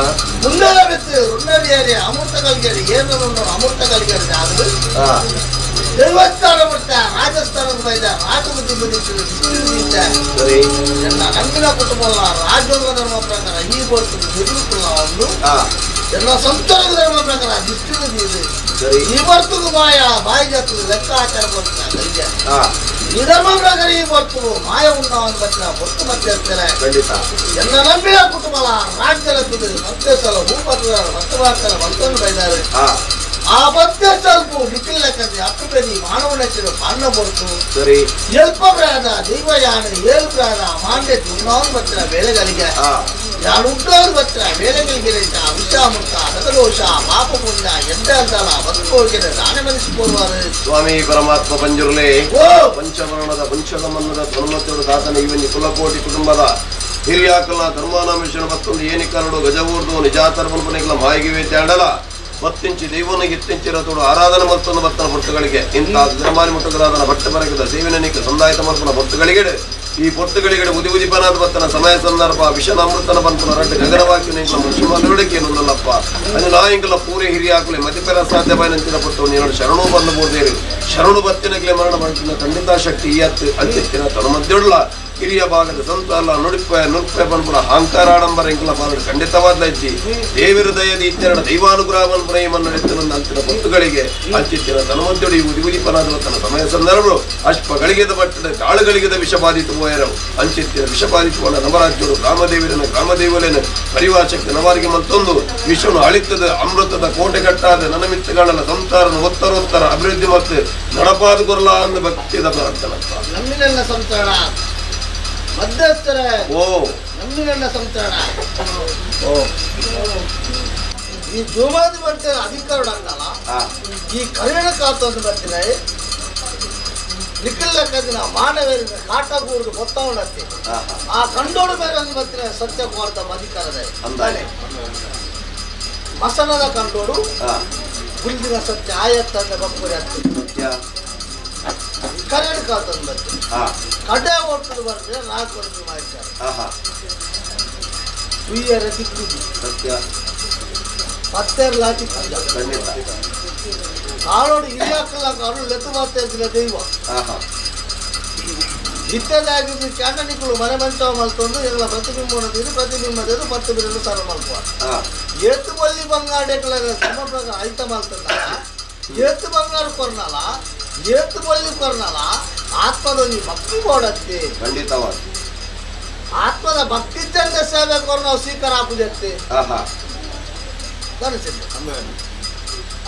ಮುಂದೆಲ್ಲ ಬಿತ್ತು ರುಣ್ಣರಿಯರಿ ಅಮೃತ ಕಲ್ಗೇರಿ ಏನು ಅಮೃತ ಕಲ್ಗೇರಿ ಆಗದು ದೇವಸ್ಥಾನ ಬಿಡ್ತೆ ರಾಜಸ್ಥಾನದ ಬೈದ ರಾಜಬುದ್ಧಿ ಬಂದಿತ್ತು ಎಲ್ಲ ನಂಬಿನ ಕುಟುಂಬ ರಾಜೋಗ ಧರ್ಮ ಪ್ರಕಾರ ಈ ಬರ್ತದೆ ಎದುರುಕುಲ್ಲ ಒಂದು ಎಲ್ಲ ಸಂತೋಷ ಧರ್ಮ ಪ್ರಕಾರ ದಿಷ್ಟಿದ ಇದೆ ಈ ಬರ್ತದ ಮಾಯ ಬಾಯಿ ಜಾತದ ಲೆಕ್ಕಾಚಾರ ಬರ್ತದೆ ಈ ಧರ್ಮ ಪ್ರಕಾರ ಈ ಬರ್ತದೆ ಮಾಯ ಉಂಡವನ್ನು ಬಚ್ಚ ಹೊತ್ತು ಮತ್ತೆ ಇರ್ತಾರೆ ಎಲ್ಲ ನಂಬಿನ ಕುಟುಂಬ ರಾಜ್ಯ ಮತ್ತೆ ಸಲ ಭೂಪತ್ರ ಮತ್ತೆ ಮಾಡ್ತಾರೆ ಮತ್ತೊಂದು ಬೈದಾರೆ ಆ ಮತ್ತೆ ಸ್ವಲ್ಪ ಬಿಸಿಲು ಲೆಕ್ಕದೆ ಹತ್ತು ಬೇದಿ ಮಾನವನ ಪಾಣ್ಣ ಬರ್ತು ಎಲ್ಪ ಪ್ರಾದ ದೈವಯಾನ ಏಳು ಪ್ರಾದ ಮಾಂಡ್ಯ ಚುನಾವಣೆ ಬರ್ತಾರೆ ಬೆಳೆಗಳಿಗೆ ಯಾರುಂಟಾರು ಬತ್ರ ವೇಳೆಗಳಿಗಿರಂತ ವಿಷಾಮುಕ್ತ ನಗದೋಷ ಪಾಪ ಪುಣ್ಯ ಎಂದಲ್ಲ ಬದುಕೋಗಿನ ದಾನ ಮನಿಸಿಕೊಳ್ಳುವರು ಸ್ವಾಮಿ ಪರಮಾತ್ಮ ಪಂಜುರ್ಲೆ ಓ ಪಂಚವರ್ಣದ ಪಂಚಸಂಬಂಧದ ಧರ್ಮತ್ವದ ದಾತನ ಇವನಿ ಕುಲಕೋಟಿ ಕುಟುಂಬದ ಹಿರಿಯಾಕಲ ಧರ್ಮಾನಾಮಿಷಣ ಮತ್ತೊಂದು ಏನಿಕರಡು ಗಜವೂರ್ದು ನಿಜಾತರ್ಪಣೆಗಳ ಮಾಯಿಗಿವೆ ತ್ಯಾಂಡಲ ಮತ್ತಿಂಚಿ ದೈವನಿಗೆ ಇತ್ತಿಂಚಿರತೋಡು ಆರಾಧನ ಮತ್ತೊಂದು ಭಕ್ತನ ಭಕ್ತಗಳಿಗೆ ಇಂಥ ಧರ್ಮಾನಿ ಮುಟ್ಟುಗರಾದನ ಭಟ್ಟ ಬರಕದ ಸೇವಿನಿಕ ಸಂದಾಯ ಸಮರ್ಪಣ ಭಕ್ತಗಳಿಗೆ ಈ ಪೊಟ್ಟುಗಳಿಗೆ ಉದಿ ಉದಿಪನಾದ ಭಕ್ತನ ಸಮಯ ಸಂದರ್ಭ ವಿಷನ ಅಮೃತನ ಬಂತನ ರಡ್ಡ ಗಗನವಾಕ್ಯ ನಿಂಕಲ ಮುಖ್ಯಮಂತ್ರಿಗಳಿಗೆ ನುಲ್ಲಪ್ಪ ಅದು ನಾಯಿಂಕಲ ಪೂರೆ ಹಿರಿಯಾಕಲೆ ಮತಿಪೆರ ಸಾಧ್ಯವಾಯಿನಂತಿನ ಪಟ್ಟು ನೀನು ಶರಣು ಬಂದು ಬೋದೇರಿ ಶರಣು ಬತ್ತಿನಗಲೆ ಮರಣ ಮಾಡಿನ ಖಂಡಿತ ಶಕ್ತಿ ಈ ಹತ್ತು ಅಂತ್ಯತ್ತಿನ ತನುಮದ್ಯುಳ್ಳ ಹಿರಿಯ ಭಾಗದ ಸಂತ ಅಲ್ಲ ನುಡಿಪ ಪನ್ಪುರ ಅಹಂಕಾರ ಆಡಂಬರ ಇಂಕಲ ಪಾಲನೆ ಖಂಡಿತವಾದ ಲಜ್ಜಿ ದೇವಿರ ದಯದಿ ಇತ್ತೆರಡ ದೈವಾನುಗ್ರಹ ಪನ್ಪುರ ಈ ಮನ್ನ ಎತ್ತನೊಂದು ಅಂತಿನ ಭಕ್ತುಗಳಿಗೆ ಅಂತ್ಯತ್ತಿನ ತನುಮದ್ಯುಡಿ ಉದಿ ಉದಿಪನಾದ ತನ್ನ ಸಮಯ ಸಂದರ್ಭಗಳು ಅಶ್ವಗಳಿಗೆದ ಬಟ್ಟದ ಕಾಳುಗಳಿಗೆದ ವಿಷಬಾಧಿತು ಹೋಯರವು ಅಂತ್ಯತ್ತಿನ ವಿಷಬಾಧಿತುವ ನವರಾಜ್ಯರು ಗ್ರಾಮದೇವಲೇನ ಪರಿವಾರ ಶಕ್ತಿ ನವಾರಿಗೆ ಮತ್ತೊಂದು ವಿಶ್ವನು ಅಳಿತದ ಅಮೃತದ ಕೋಟೆಗಟ್ಟಾದ ನನಮಿತ್ತಗಳ ಸಂಸಾರನ ಒತ್ತರೋತ್ತರ ಅಭಿವೃದ್ಧಿ ಮತ್ತು ನಡಪಾದ ಕೊರಲ ಅಂದ ಭಕ್ತಿದ ಪ್ರಾರ್ಥನೆ ನಮ್ಮಿನೆಲ್ಲ ಸಂತರಣ ಮಧ್ಯಸ್ಥರ ಓ ನಮ್ಮಿನೆಲ್ಲ ಸಂತರಣ ಈ ಜೋಮಾದಿ ಬರ್ತ ಅಧಿಕಾರ ಅಂದಲ್ಲ ಈ ಕಲ್ಯಾಣ ಕಾತು ಅಂತ ಬರ್ತೀನಿ ನಿಖಿಲ್ಲಕ್ಕದಿನ ಮಾನವರಿಗೆ ಕಾಟಗೂರ್ದು ಮೊತ್ತವನ್ನತ್ತಿ ಆ ಕಂಡೋಡು ಬೇರೆ ಒಂದು ಬರ್ತೀನಿ ಸತ್ಯ ಕೋರ್ತ ಅಧಿಕಾರದ ಅಂದಾನೆ ಮಸನದ ಕಂಡೋಡು ಗುಲ್ದಿನ ಸತ್ಯ ಆಯತ್ತ ಅಂತ ಬಪ್ಪುರಿ ಆಗ್ತದೆ ಕಲ್ಯಾಣ ಕಾತು ಅಂತ ಬರ್ತೀನಿ ಕಡೆ ಓಟ್ಕೊಂಡು ಬರ್ತದೆ 4 ವರ್ಷ ಮಾಡ್ತಾರೆ ಹುಯ್ಯರ ಸಿಕ್ಕಿದ್ವಿ ಮತ್ತೆಲ್ಲ ಕಾಳೋಡು ಹಿರಿಯಾಕಲ್ಲ ಕಾಳು ಲೆಕ್ಕ ಮಾಡ್ತಾ ಇದ್ದಿಲ್ಲ ದೈವ ಇತ್ಯಾದಾಗಿದ್ದು ಚಾಂಡನಿಗಳು ಮನೆ ಮಂಚವ ಮಲ್ಕೊಂಡು ಎಲ್ಲ ಪ್ರತಿಬಿಂಬದ ಮತ್ತು ಬಿರಲು ಸರ ಮಲ್ಕುವ ಏತು ಬಲ್ಲಿ ಬಂಗಾಡೆಗಳ ಸಮಪ್ರಗ ಆಯ್ತ ಮಲ್ತಂದ ಏತು ಬಂಗಾರ ಕೊರ್ನಲ್ಲ ಏತು ಬಲ್ಲಿ ಕೊರ್ನಲ್ಲ ಆತ್ಮದಲ್ಲಿ ಭಕ್ತಿ ಮಾಡೋತ್ತೆ ಖಂಡಿತವಾದ ಆತ್ಮದ ಭಕ್ತಿ ಚಂದ ಸೇವೆ ಕೊರ್ ನಾವು ಸ್ವೀಕಾರ ಹಾಕುದತ್ತೆ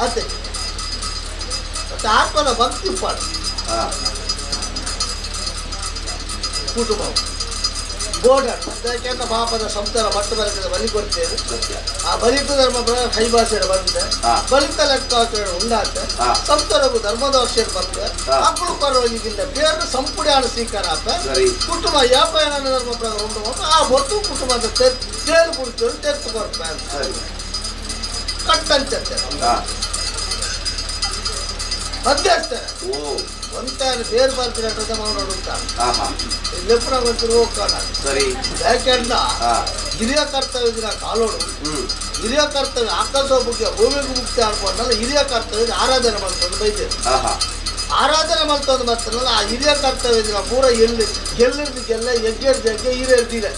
ಅತ್ತೆ ಮತ್ತೆ ಆತ್ಮದ ಭಕ್ತಿ ಫಲ ಕುಟುಂಬ ಬೋರ್ಡ್ ಅದಕ್ಕೆಂತ ಪಾಪದ ಸಂಸಾರ ಮಟ್ಟ ಬರ್ತದೆ ಬಲಿ ಕೊಡ್ತೇವೆ ಆ ಬಲಿತ ಧರ್ಮ ಕೈಭಾಷೆ ಬಂದೆ ಬಲಿತ ಲೆಕ್ಕ ಉಂಡಾತೆ ಸಂಸಾರವು ಧರ್ಮದೋಷ ಬಂದೆ ಮಕ್ಕಳು ಪರವಾಗಿಗಿಂತ ಬೇರೆ ಸಂಪುಡಿಯಾಣ ಸ್ವೀಕಾರ ಆತ ಕುಟುಂಬ ಯಾಪಾಯನ ಧರ್ಮ ಪ್ರಕಾರ ಉಂಟು ಆ ಒಟ್ಟು ಕುಟುಂಬದ ತೇರು ಕುಡಿತು ತೆತ್ತು ಕೊಡ್ತಾರೆ ಕಟ್ಟಂತೆ ಮಧ್ಯಸ್ಥರ ಒಂತಾನೆ ಬೇರೆ ಬರ್ತಾರೆ ಲೆಪ್ಪನ ಗೊತ್ತಿರೋ ಹೋಗ್ತಾನ ಯಾಕೆಂದ ಹಿರಿಯ ಕರ್ತವ್ಯದ ಕಾಲೋಡು ಹಿರಿಯ ಕರ್ತವ್ಯ ಆಕಾಶ ಮುಖ್ಯ ಭೂಮಿಗೆ ಮುಕ್ತಿ ಅನ್ಕೊಂಡಲ್ಲ ಹಿರಿಯ ಕರ್ತವ್ಯ ಆರಾಧನೆ ಮಾಡ್ಕೊಂಡು ಬೈತೇವೆ ಆರಾಧನೆ ಮಾಡ್ಕೊಂಡು ಬರ್ತಾನಲ್ಲ ಆ ಹಿರಿಯ ಕರ್ತವ್ಯದ ಪೂರ ಗೆಲ್ಲಿರ್ದಿಗೆಲ್ಲ ಎಗ್ಗೆರ್ದ ಹಿರಿಯರ್ದಿದೆ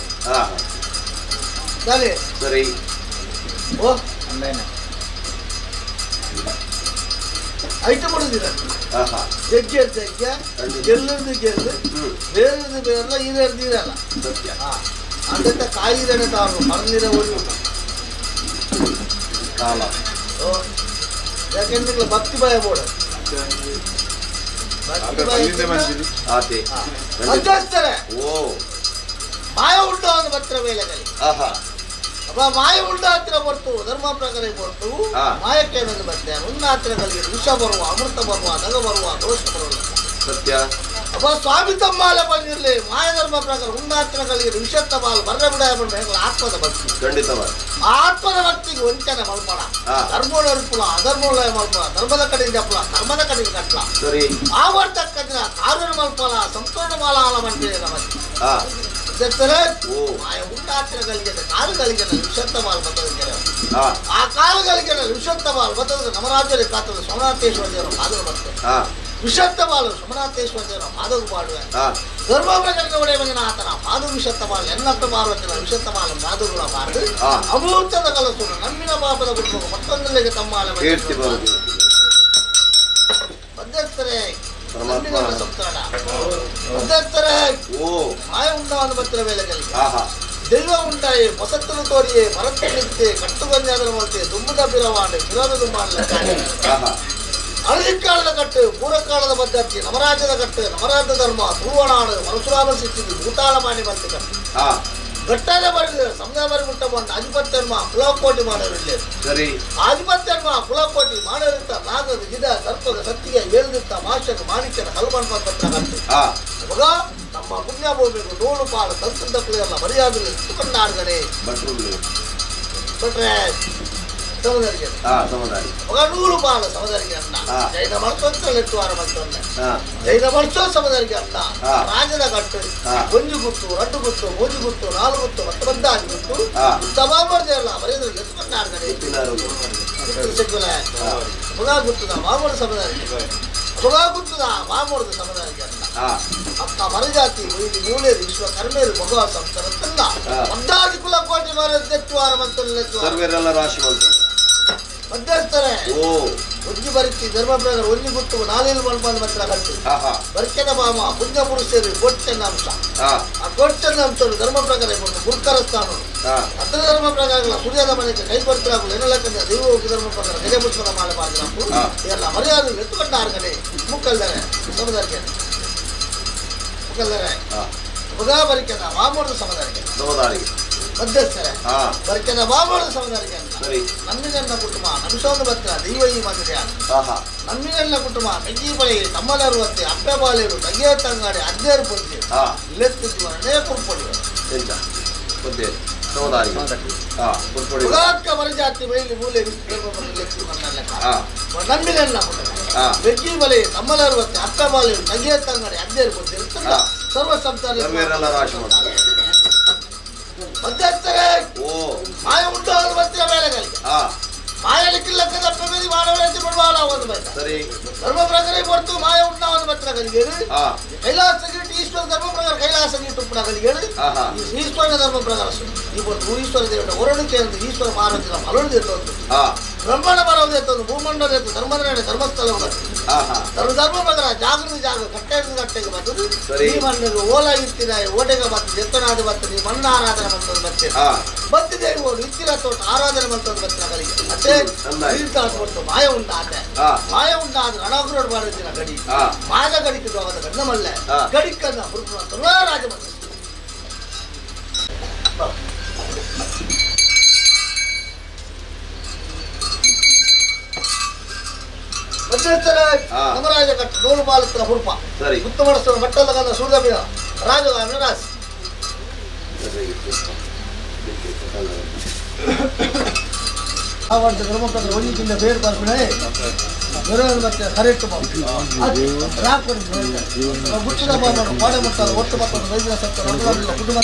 ತಾನೇ ಓ ಐಟಮ್ ಮಾಡೋದಿಲ್ಲ ಜಗ್ಗೆ ಗೆಲ್ಲದು ಗೆಲ್ಲು ಬೇರೆದು ಬೇರಲ್ಲ ಹಿರಿಯರ್ದು ಇರಲ್ಲ ಅಂತ ಕಾಯಿದನೆ ತಾನು ಮರಳಿರ ಒಳ್ಳೆ ಯಾಕೆಂದ್ರೆ ಭಕ್ತಿ ಭಯ ಬೋಡ ಮಧ್ಯಸ್ಥರೇ ಮಾಯ ಉಂಟು ಅವನು ಭತ್ರ ವೇಳೆಗಳಲ್ಲಿ ಮಾಯ ಉಂಡ ಹತ್ತಿರ ಬರ್ತು ಧರ್ಮ ಪ್ರಕಾರ ಬರ್ತು ಮಾಯಕ್ಕೆ ಏನಂದು ಬರ್ತೇನೆ ಉನ್ನ ಹತ್ತಿರ ಕಲಿಗೆ ವಿಷ ಬರುವ ಅಮೃತ ಬರುವ ನಗ ಬರುವ ದೋಷ ಬರುವ ಸತ್ಯ ಅಪ್ಪ ಸ್ವಾಮಿ ತಮ್ಮಾಲೆ ಬಂದಿರಲಿ ಮಾಯ ಧರ್ಮ ಪ್ರಕಾರ ಉನ್ನ ಹತ್ತಿರ ಕಲಿಗೆ ವಿಷತ್ತ ಬಾಲ್ ಬರ್ರೆ ಬಿಡ ಆತ್ಮದ ಭಕ್ತಿ ಖಂಡಿತವಾಗಿ ಆತ್ಮದ ಭಕ್ತಿಗೆ ವಂಚನೆ ಮಲ್ಪಡ ಧರ್ಮೋಳ ಅರ್ಪುಳ ಅಧರ್ಮೋಳ ಮಲ್ಪಳ ಧರ್ಮದ ಕಡೆಗೆ ಅಪ್ಪಳ ಕರ್ಮದ ಕಡೆಗೆ ಕಟ್ಲ ಆವರ್ತಕ್ಕ ದಿನ ಕಾರಣ ಮಲ್ಪಲ ಸಂಪೂರ್ಣ ಮಾಲ ಆಲ ಮಂಡಿದೆ ನಮಗೆ ಉಂಟಾತ್ರಗಳಿಗೆ ಕಾಲುಗಳಿಗೆ ವಿಷತ್ತ ಮಾಲ್ ಬರ್ತದೆ ಆ ಕಾಲುಗಳಿಗೆ ವಿಷತ್ತ ಮಾಲ್ ಬರ್ತದೆ ನಮ್ಮ ರಾಜ್ಯದಲ್ಲಿ ಕಾತದ ಸೋಮನಾಥೇಶ್ವರ ದೇವರ ಮಾದಲು ಬರ್ತದೆ ವಿಷತ್ತ ಮಾಲು ಸೋಮನಾಥೇಶ್ವರ ದೇವರ ಮಾದಲು ಮಾಡುವೆ ಧರ್ಮ ಪ್ರಕರಣ ಒಡೆಯ ಬಂದಿನ ಆತನ ಮಾದು ವಿಷತ್ತ ಮಾಲು ಎನ್ನಟ್ಟು ಮಾರುವತ್ತಿನ ವಿಷತ್ತ ಮಾಲು ಮಾದುಗಳ ಮಾಡು ಅಮೃತದ ಕಲಸು ನಮ್ಮಿನ ಪಾಪದ ಕುಟುಂಬ ಮತ್ತೊಂದಲ್ಲಿಗೆ ತಮ್ಮ ಮಧ್ಯಸ್ಥರೇ ಮಾಯ ಉಂಟಾವನ್ನು ಬರ್ತಿರ ವೇಳೆಗಳಲ್ಲಿ ದೈವ ಉಂಟಾಯಿ ಹೊಸತ್ತನ್ನು ತೋರಿಯೇ ಮರತ್ತು ನಿಂತೆ ಕಟ್ಟುಗಂಜಾದರ ಮಲ್ತೆ ದುಮ್ಮದ ಬಿರವಾಂಡೆ ಬಿರದ ದುಂಬಾಣೆ ಅಳದಿಕ್ಕಾಳದ ಕಟ್ಟು ಪೂರಕಾಳದ ಪದ್ಧತಿ ನವರಾಜ್ಯದ ಕಟ್ಟು ನವರಾಜ್ಯ ಧರ್ಮ ತುಳುವನಾಡು ಮರುಸುರಾಮ ಸಿಕ್ಕಿದ್ದು ಭೂತಾಳ ಮಾಡಿ ಬಂತು ಕಟ್ಟು ಘಟ್ಟನೆ ಬರೆದಿದ್ದಾರೆ ಸಮುದಾಯ ಮುಟ್ಟ ಬಂದ ಅಧಿಪತ್ಯನ್ಮ ಕುಲಕೋಟಿ ಮಾಡೋರಿಲ್ಲ ಸರಿ ಅಧಿಪತ್ಯನ್ಮ ಕುಲಕೋಟಿ ಮಾಡೋರಿರ್ತ ನಾಗದ ಗಿಡ ಸರ್ಪದ ಸತ್ತಿಗೆ ಏಳ್ದಿರ್ತ ಮಾಷಕ ಮಾಣಿಕ್ಯನ ಹಲ್ಮನ್ ಪತ್ರ ಮಗ ನಮ್ಮ ಪುಣ್ಯ ಭೂಮಿಗೂ ನೂರು ಪಾಲು ಸಂಸ್ಕೃತ ಎಲ್ಲ ಮರ್ಯಾದೆ ಇಟ್ಟುಕೊಂಡಾರ್ಗಡೆ ಬಿಟ್ರೆ ಸಮುದಾರಿಗೆ ಮಗ ನೂರು ಪಾಲು ಸಮುದಾರಿಗೆ ಅನ್ನ ಜೈನ ಮರ್ತೊಂದು ಲೆಟ್ಟುವಾರ ಮಂತ್ರನ್ನ ಜೈನ ಮರ್ಚೋ ಸಮುದಾರಿಗೆ ಅನ್ನ ರಾಜದ ಗಟ್ಟು ಒಂದು ಗುಟ್ಟು ರಡ್ಡು ಗುಟ್ಟು ಮೂಜು ಗುಟ್ಟು ನಾಲ್ಕು ಗುಟ್ಟು ಮತ್ತು ಬಂದಾಗಿ ಗುಟ್ಟು ಸಭಾಬರ್ದೆ ಅಲ್ಲ ಮರ್ಯಾದೆ ಎತ್ಕೊಂಡಾರ್ಗಡೆ ಮಗ ಗುಟ್ಟದ ಮಾಮೂಲು ಸಮುದಾರಿಗೆ ಮಗ ಗುಟ್ಟದ ಮಾಮೂಲದ ಸಮುದಾರಿಗೆ ಅನ್ನ ಅಕ್ಕ ಮರಜಾತಿ ಮೂಲೇರು ವಿಶ್ವ ಕರ್ಮೇರು ಭಗವ ಸಂಸ್ಕರತ್ತಲ್ಲ ಒಂದಾಗಿ ಕುಲಕೋಟಿ ಮರೆಚ್ಚುವಾರ ಮಂತ್ರ ರಾಶಿ ಮಧ್ಯಸ್ಥರೇ ಒಂಜಿ ಬರಿತಿ ಧರ್ಮ ಪ್ರಕಾರ ಒಂಜಿ ಗುಟ್ಟು ನಾಲೇಲು ಮಲ್ಪಂದ ಮಾತ್ರ ಕಟ್ಟು ಬರ್ಕೆನ ಬಾಮ ಪುಣ್ಯ ಪುರುಷರು ಕೋಟೆನ ಅಂಶ ಆ ಕೋಟೆನ ಅಂಶ ಧರ್ಮ ಪ್ರಕಾರ ಗುರುಕರ ಸ್ಥಾನ ಅರ್ಥ ಧರ್ಮ ಪ್ರಕಾರ ಸೂರ್ಯದ ಮನೆಗೆ ಕೈ ಕೊಡ್ತಿರಾಗಲು ಏನಲ್ಲಕ್ಕಂದ್ರೆ ದೈವ ಧರ್ಮ ಪ್ರಕಾರ ಗಜ ಪುಷ್ಪದ ಮಾಲೆ ಮಾಡಿದ್ರು ಎಲ್ಲ ಮರ್ಯಾದೆ ಎತ್ತುಕೊಂಡ ಆರ್ಗಡೆ ಮುಕ್ಕಲ್ದರೆ ಸಮುದಾಯಕ್ಕೆ ಮುಕ್ಕಲ್ದರೆ ಮಗ ಬರಿಕೆನ ಮಾಮೂಲದ ಸಮುದಾಯಕ್ಕೆ ಮಧ್ಯಸ್ಥರೇ ಬರ್ಕೆನ ಮಾಮೂಲದ ಸಮುದಾಯಕ್ಕೆ ನಮ್ಮಿಗನ್ನ ಕುಟುಂಬ ನಮಿಸೋದು ಬತ್ರ ದೈವ ಈ ಮಂದಿರ ನಮ್ಮಿಗನ್ನ ಕುಟುಂಬ ಮೆಜ್ಜಿ ಬಳಿ ತಮ್ಮಲರುವತ್ತೆ ಅಪ್ಪೆ ಬಾಲೇರು ತಗಿಯ ತಂಗಾಡಿ ಅದ್ದೇರು ಬಂದಿ ಇಲ್ಲೆತ್ತಿದ್ವ ಅನೇಕ ಕುರ್ಪಡಿ ಮರಜಾತಿ ಬೈಲಿ ಮೂಲೆ ನಮ್ಮಿಗನ್ನ ಕುಟುಂಬ ಮೆಜ್ಜಿ ಬಳಿ ತಮ್ಮಲರುವತ್ತೆ ಅಪ್ಪೆ ಬಾಲೇರು ತಗಿಯ ತಂಗಾಡಿ ಅದ್ದೇರು ಬಂದಿ ಸರ್ವ ಸಂತಾನ ಮಧ್ಯಸ್ಥರೇ ಮಾಯ ಉಂಟಾದ ಬರ್ತಿರ ಬೇಳೆಗಳಿಗೆ ಮಾಯಲಿಕ್ಕಿಲ್ಲಕ್ಕದ ಪ್ರಗತಿ ಮಾಡಬೇಕು ಬಿಡುವಾಲ ಒಂದು ಬೈತ ಧರ್ಮ ಪ್ರಕಾರ ಹೊರತು ಮಾಯ ಉಂಟಾದ ಬರ್ತಿರ ಗಲಿಗೇಳು ಕೈಲಾಸ ಗೀಟ್ ಈಶ್ವರ ಧರ್ಮ ಪ್ರಕಾರ ಕೈಲಾಸ ಗೀಟ್ ಉಪ್ಪಣ ಗಲಿಗೇಳು ಈಶ್ವರನ ಧರ್ಮ ಪ್ರಕಾರ ಇವತ್ತು ಈಶ್ವರ ದೇವರ ಹೊರಡಿಕೆ ಅಂತ ಈಶ್ವರ ಮಾರತಿನ ಮಲುಡಿದೆತ್ತೊಂದು ಬ್ರಹ್ಮಣ ಬರೋದೆತ್ತೊಂದು ಭೂಮಂಡಲದೆತ್ತು ಧರ್ಮದ ಧರ್ಮಸ್ಥಳ ಧರ್ಮ ಪ್ರಕಾರ ಜಾಗೃತಿ ಜಾಗ ಕಟ್ಟೆಗೆ ಬರ್ತದೆ ಈ ಮಣ್ಣಿಗೆ ಓಲ ಇತ್ತಿನ ಓಟೆಗೆ ಬರ್ತದೆ ಎತ್ತನಾದ ಬರ್ತದೆ ಈ ಮಣ್ಣ ಆರಾಧನೆ ಮಂತದ್ದು ಬರ್ತದೆ ಬತ್ತಿದೆ ಓಡು ಇತ್ತಿನ ತೋಟ ಆರಾಧನೆ ಮಂತದ್ದು ಬರ್ತದೆ ಗಲಿಗೆ ಮತ್ತೆ ಕೊಟ್ಟು ಮಾಯ ಉಂಟಾದೆ ಮಾಯ ಉಂಟಾದ ರಣಾಗ್ರೋಡ್ ಮಾಡಿದ್ದಿನ ಗಡಿ ಮಾದ ಗಡಿಗೆ ಹೋಗದ ಗಣ್ಣಮಲ್ಲ ಗಡಿಕನ್ನ ಹುಡುಕುವಂತ ರಾಜ ನಮರಾಜ ಕಟ್ಟ ನೂರು ಪಾಲತ್ರ ಹುರುಪ ಉತ್ತಮಡಿಸುವ ಮಟ್ಟದ ಸೂರ್ಯಬಿನ ರಾಜಗಾಮಿ ರಾಶಿ ಧರ್ಮಪತ್ರ ಒಲಿಗಿಂದ ಬೇರೆ ಬರ್ಬಿಡೆ ಮತ್ತೆ ಕರೆಕ್ಟ್ ಗುಟ್ಟಿನ ಬಾಬು ಪಾಡೆ ಮುಟ್ಟಾದ ಒಟ್ಟು ಮತ್ತೊಂದು ರೈತರ ಸತ್ತ ಕುಟುಂಬ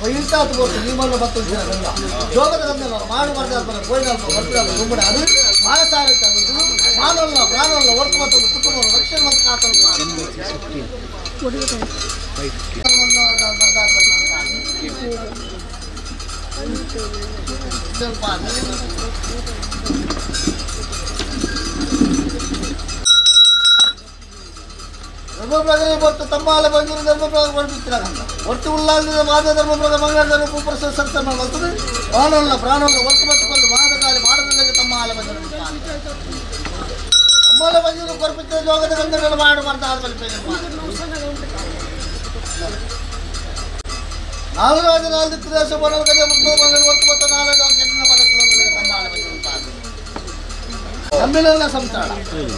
ಇಂತಾತು ಬೋರ್ತು ನಿಮ್ಮನ್ನು ಬತ್ತು ಜೋಗದ ಗಂಧ ಮಾಡು ಮಾಡಿದ ಕೋಯಿನಾಲ್ಕು ಬರ್ತಿರಲ್ಲ ಗುಂಬಡ ಅದು ಮಾನಸಾರಕ್ಕೆ ಆಗುದು ಮಾನವಲ್ಲ ಪ್ರಾಣವಲ್ಲ ಒಟ್ಟು ಮತ್ತೊಂದು ಕುಟುಂಬವನ್ನು ರಕ್ಷಣೆ ಮತ್ತು ಧರ್ಮ ಪ್ರಕಾರ ಇವತ್ತು ತಮ್ಮಾಲ ಬಂದಿರೋ ಧರ್ಮ ಪ್ರಕಾರ ಬರ್ತಿರಾಗಂತ ಒಟ್ಟು ಉಲ್ಲಾಸದ ಮಾದ ಧರ್ಮ ಪ್ರಕಾರ ಮಂಗಳಧರ್ಮ ಪುರುಷ ಸಂಸ್ಥೆ ಬರ್ತದೆ ಪ್ರಾಣವಲ್ಲ ಪ್ರಾಣವಲ್ಲ ಒಟ್ಟು ಬರ್ತಕೊಂಡು ಮಾದ ಕಾಲಿ ಮಾಡದಲ್ಲಿ ತಮ್ಮ ಆಲ ಬಂದಿರೋ ತಮ್ಮಾಲ ಬಂದಿರೋ ಕೊರ್ಪಿತ ಜೋಗದ ಗಂಧಗಳು ಮಾಡ್ತಾ ಆದ್ಮೇಲೆ ನಾಗರಾಜ ನಾಲ್ಕು ದೇಶ ಬರೋದಕ್ಕೆ ಮುಟ್ಟು ಬಂದು ಒಟ್ಟು ಮತ್ತು ನಾಲ್ಕು ಕೆಟ್ಟಿನ ಬರಕ್ಕೆ ತಮ್ಮ ಆಲ ಬಂದಿರೋ ನಮ್ಮಿನ ಸಂತಾಳ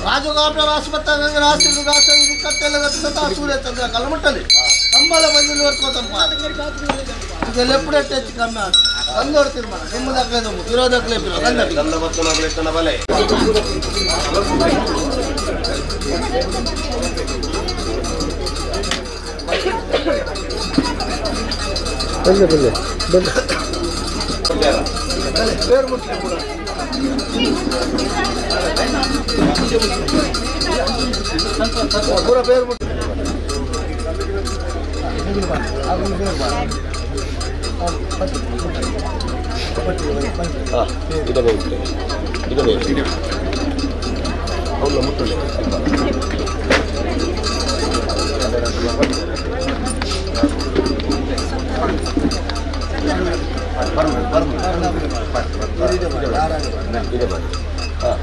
ರಾಜಗಾಬ್ರ ರಾಷ್ಟ್ರಪತ ರಾಷ್ಟ್ರ ರಾಷ್ಟ್ರ ಇದು ಕಟ್ಟೆಲ್ಲ ಸೂರ್ಯ ಚಂದ್ರ ಕಲಮುಟ್ಟಲಿ ತಮ್ಮಲ ಬಂದಿಲ್ಲ ಹೊರ್ಕೋತಪ್ಪ ಇದೆಲ್ಲ ಎప్పుడు ಹೆಚ್ಚು ಕಮ್ಮಿ ಆಗ ಬಂದೋಡು ತೀರ್ಮಾನ ನಿಮ್ಮದಾಗಲೇ ತುಂಬ ಇರೋದಾಗಲೇ ಬಲೆ ಬೇರೆ ಮುಟ್ಲಿ ಕೂಡ पूरा पैर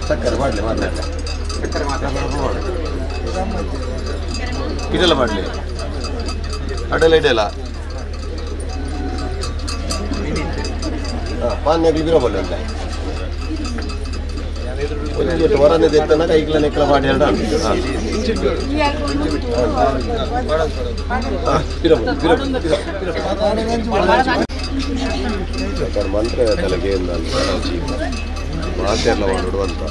ಸಕ್ಕರೆ ಮಾಡಲಿ ಮಾತಾಡ ಸಕ್ಕರೆ ಮಾತಾಡ ಇದೆಲ್ಲ ಮಾಡಲಿ ಅಡ್ಡೆಲ್ಲ ಇದೆಯಲ್ಲ ಪಾನ್ಯಾಗ್ಲಿ ಬಿರೋಬಲ್ಲ ಅಂತ ಒಂದು ಹೊರನೇ ತೆತ್ತನ ಕೈಗ್ಲ ನೆಕ್ಕಲ ಮಾಡಿ ಎರಡು ಮಂತ್ರ ತಲೆಗೆ ಮಾತೆಲ್ಲ ಮಾಡೋಡು ಅಂತ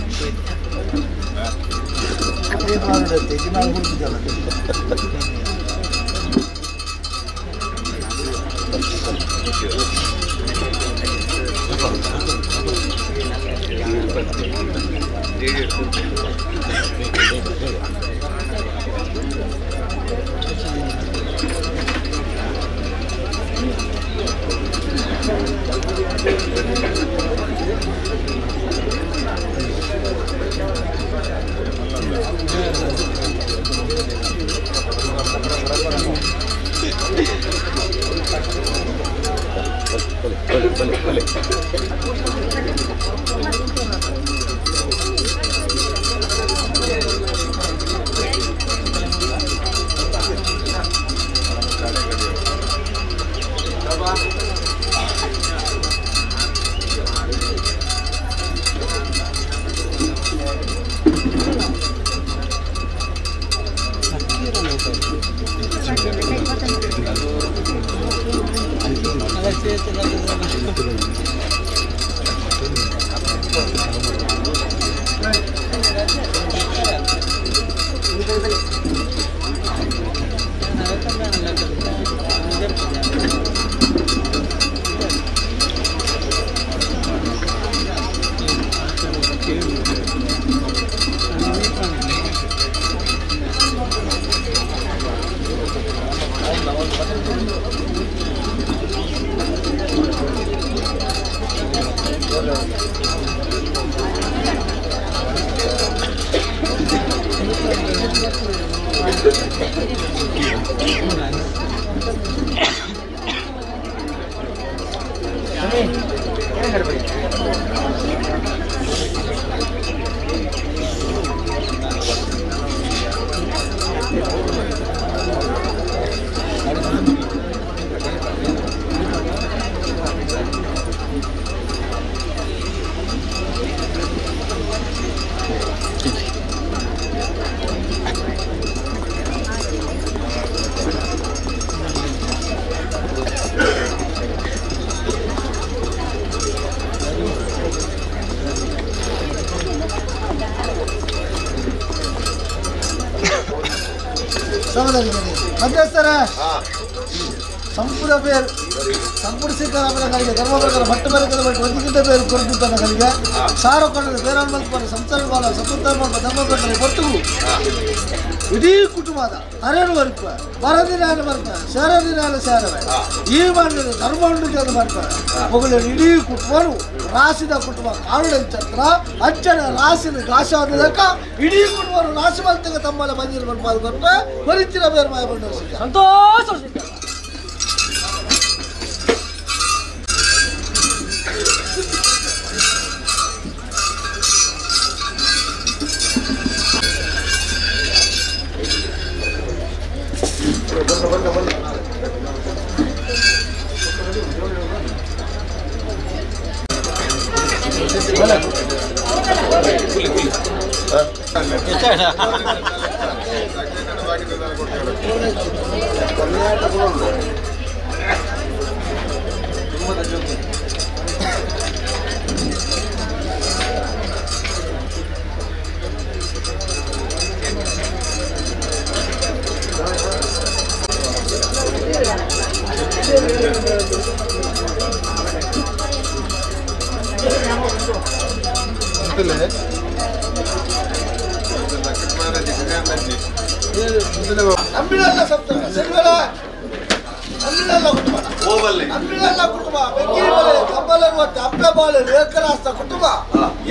ಮಧ್ಯಸ್ಥರ ಸಂಪೂರ್ಣ ಬೇರು ಸಂಪೂರ್ಣ ಸಿಕ್ಕರಿಗೆ ಧರ್ಮ ಪ್ರಕಾರ ಭಟ್ಟ ಬರಕದ ಬಟ್ ಒಂದಕ್ಕಿಂತ ಬೇರು ಕೊರಗುತ್ತನಗಳಿಗೆ ಸಾರಕೊಂಡ ಬೇರನ್ನು ಮಲ್ಕೊಂಡು ಸಂಸಾರ ಬಾಲ ಸ್ವತಂತ್ರ ಮಾಡುವ ಧರ್ಮ ಪ್ರಕಾರ ಕೊಟ್ಟು ಇಡೀ ಕುಟುಂಬದ ಅರೇನು ವರ್ಪ ಬರದಿನಾಲು ಬರ್ಪ ಸೇರದಿನಾಲು ಸೇರವೆ ಈ ಮಾಡಿದ ಧರ್ಮ ಉಂಡು ಮಾಡ್ತಾರೆ ಮಗಳು ಇಡೀ ಕುಟುಂಬನು ರಾಸಿದ ಕುಟುಂಬ ಕಾರಣ ಚಂದ್ರ ಅಚ್ಚನ ರಾಸಿನ ಗಾಶಾದಕ ಇಡೀ ಕುಟುಂಬರು ರಾಶಿ ಮಲ್ತಂಗ ತಮ್ಮಲ್ಲ ಮಂಜಿನ ಬರ್ಪಾದು ಕೊಟ್ಟು ಹೊರಿಚಿನ ಬೇರು ಮಾಯ ಬಂದ ಸಂತೋಷ ಅಂಬಿಳಲ್ಲ ಸಪ್ತ ಸೆಲ್ವಲ ಅಂಬಿಳಲ್ಲ ಕುಟುಂಬ ಅಂಬಿಳಲ್ಲ ಕುಟುಂಬ ಬೆಂಕಿಬಲೆ ಕಂಬಲರುವತ್ತೆ ಅಪ್ಪೆ ಬಾಳೆ ಏಕರಾಸ್ತ ಕುಟುಂಬ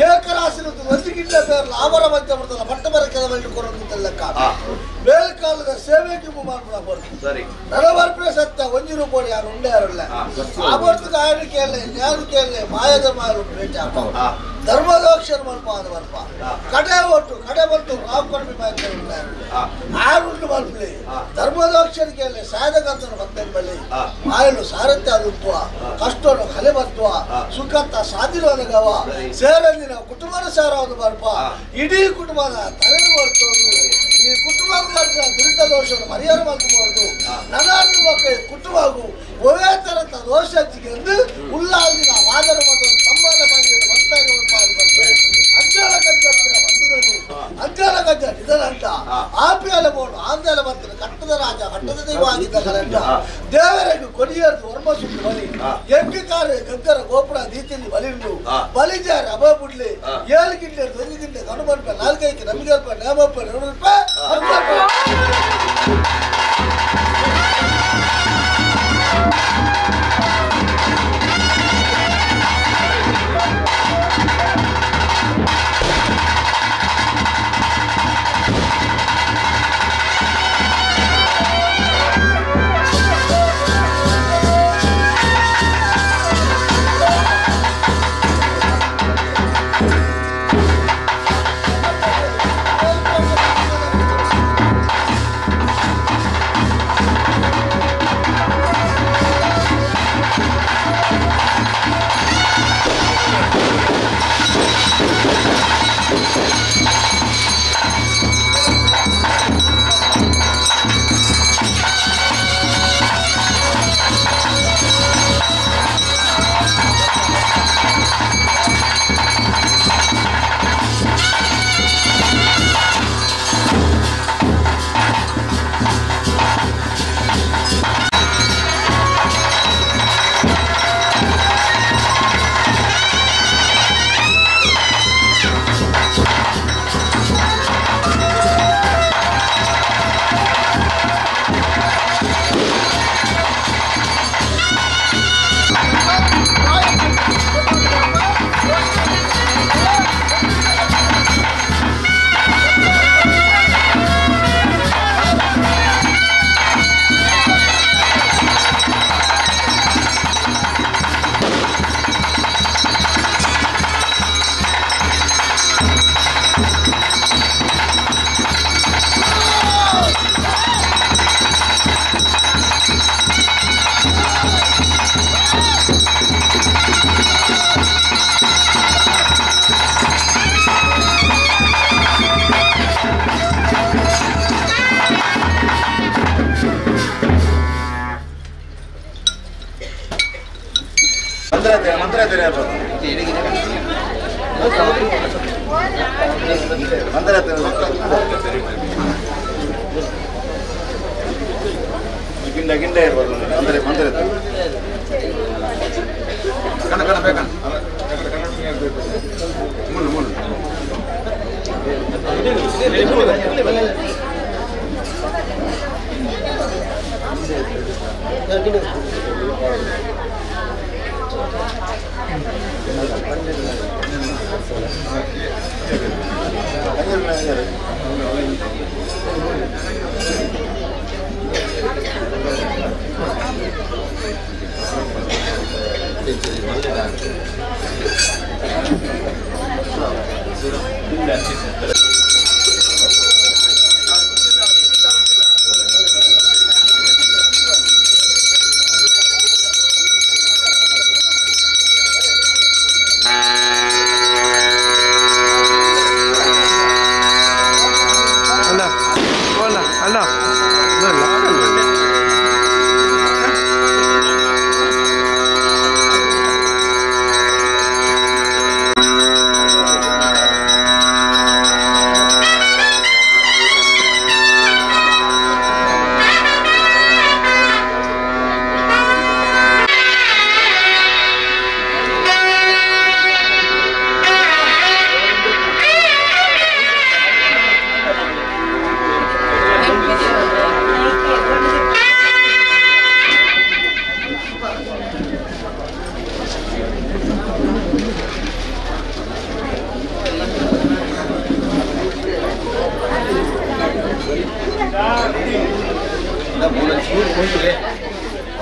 ಏಕರಾಸಿನ ಒಂದಕ್ಕಿಂತ ಬೇರೆ ಲಾಭರ ಮಧ್ಯ ಬರ್ತಲ್ಲ ಬಟ್ಟ ಬರಕ್ಕೆ ಕೊರೊಂದಿದ್ದಲ್ಲ ಮೇಲ್ಕಾಲದ ಸೇವೆಗೆ ಮಾಡ್ಬಿಡ ಸರಿ ನರವರ್ಪಣೆ ಸತ್ತ ಒಂಜಿ ರೂಪಾಯಿ ಯಾರು ಉಂಡೆ ಯಾರಲ್ಲ ಆವರ್ತ ಕಾಣಿಕೆಯಲ್ಲೇ ಜ್ಞಾನಕೆಯಲ್ಲೇ ಮಾಯದ ಮಾರು ಭೇಟಿ ಹಾಕ ಧರ್ಮದೋಕ್ಷರ ಮಲ್ಪ ಅದು ಮಲ್ಪ ಕಡೆ ಒಟ್ಟು ಕಡೆ ಬಂತು ರಾವ್ ಕಡಿಮೆ ಮಾಹಿತಿ ಆರುಂಡು ಮಲ್ಪಲಿ ಧರ್ಮದೋಕ್ಷರಿಕೆಯಲ್ಲಿ ಸಾಧಕಂತನ ಬಂದ ಬಳಿ ಮಾಯಲು ಸಾರಥ್ಯ ಅದುತ್ವ ಕಷ್ಟನು ಕಲೆ ಬರ್ತುವ ಸುಖತ್ತ ಸಾಧಿರೋದ ಗವ ಸೇರಂದಿನ ಕುಟುಂಬದ ಸಾರವಾದ ಮಲ್ಪ ಇಡೀ ಕುಟುಂಬದ ತಲೆ ಬರ್ತೋದು ಈ ಕುಟುಂಬದ ದುರಿತ ದೋಷವನ್ನು ಪರಿಹಾರ ಮಾಡ್ಕೋಬಹುದು ನನಾರ್ದು ಮಕ್ಕಳು ಕುಟುಂಬವು ಒವೇ ತರಂತ ದೋಷ ಎಂದು ಉಲ್ಲಾದಿನ ವಾದನ ಮತ್ತು ಸಂಬಂಧ ಬಂದಿರುವ ಅಂಜಾಲ ಗಜ್ಜ ಅಂಜಾಲ ಗಜ್ಜ ಇದರಂತ ಆಪಿಯಾಲ ಬೋಡು ಆಂಧ್ಯಾಲ ಬರ್ತಿನ ಕಟ್ಟದ ರಾಜ ಕಟ್ಟದ ದೈವ ಆಗಿದ್ದ ದೇವರಿಗೆ ಕೊಡಿಯರ್ದು ವರ್ಮ ಸುಟ್ಟು ಬಲಿ ಎಂಕಿಕಾರ ಗಂಗರ ಗೋಪುರ ದೀತಿಯಲ್ಲಿ ಬಲಿಂಡು ಬಲಿಜಾರ ಅಬ ಬಿಡ್ಲಿ 7 ಗಿಂಡೆ 1 ಗಿಂಡೆ ಗಣಬರ್ಪ 4 ನಮಗಲ್ಪ ನೇಮಪ್ಪ 2 ರೂಪಾಯಿ ಗಿಂಡ ಇರ್ಬೋದು ಅಂದರೆ ಮಂದಿರ ಕಣ ಕಣ ಬೇಕಣ್ಣ ಮುಳ್ಳು ಮುಳ್ಳು Kola,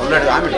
ಆಮೇಲೆ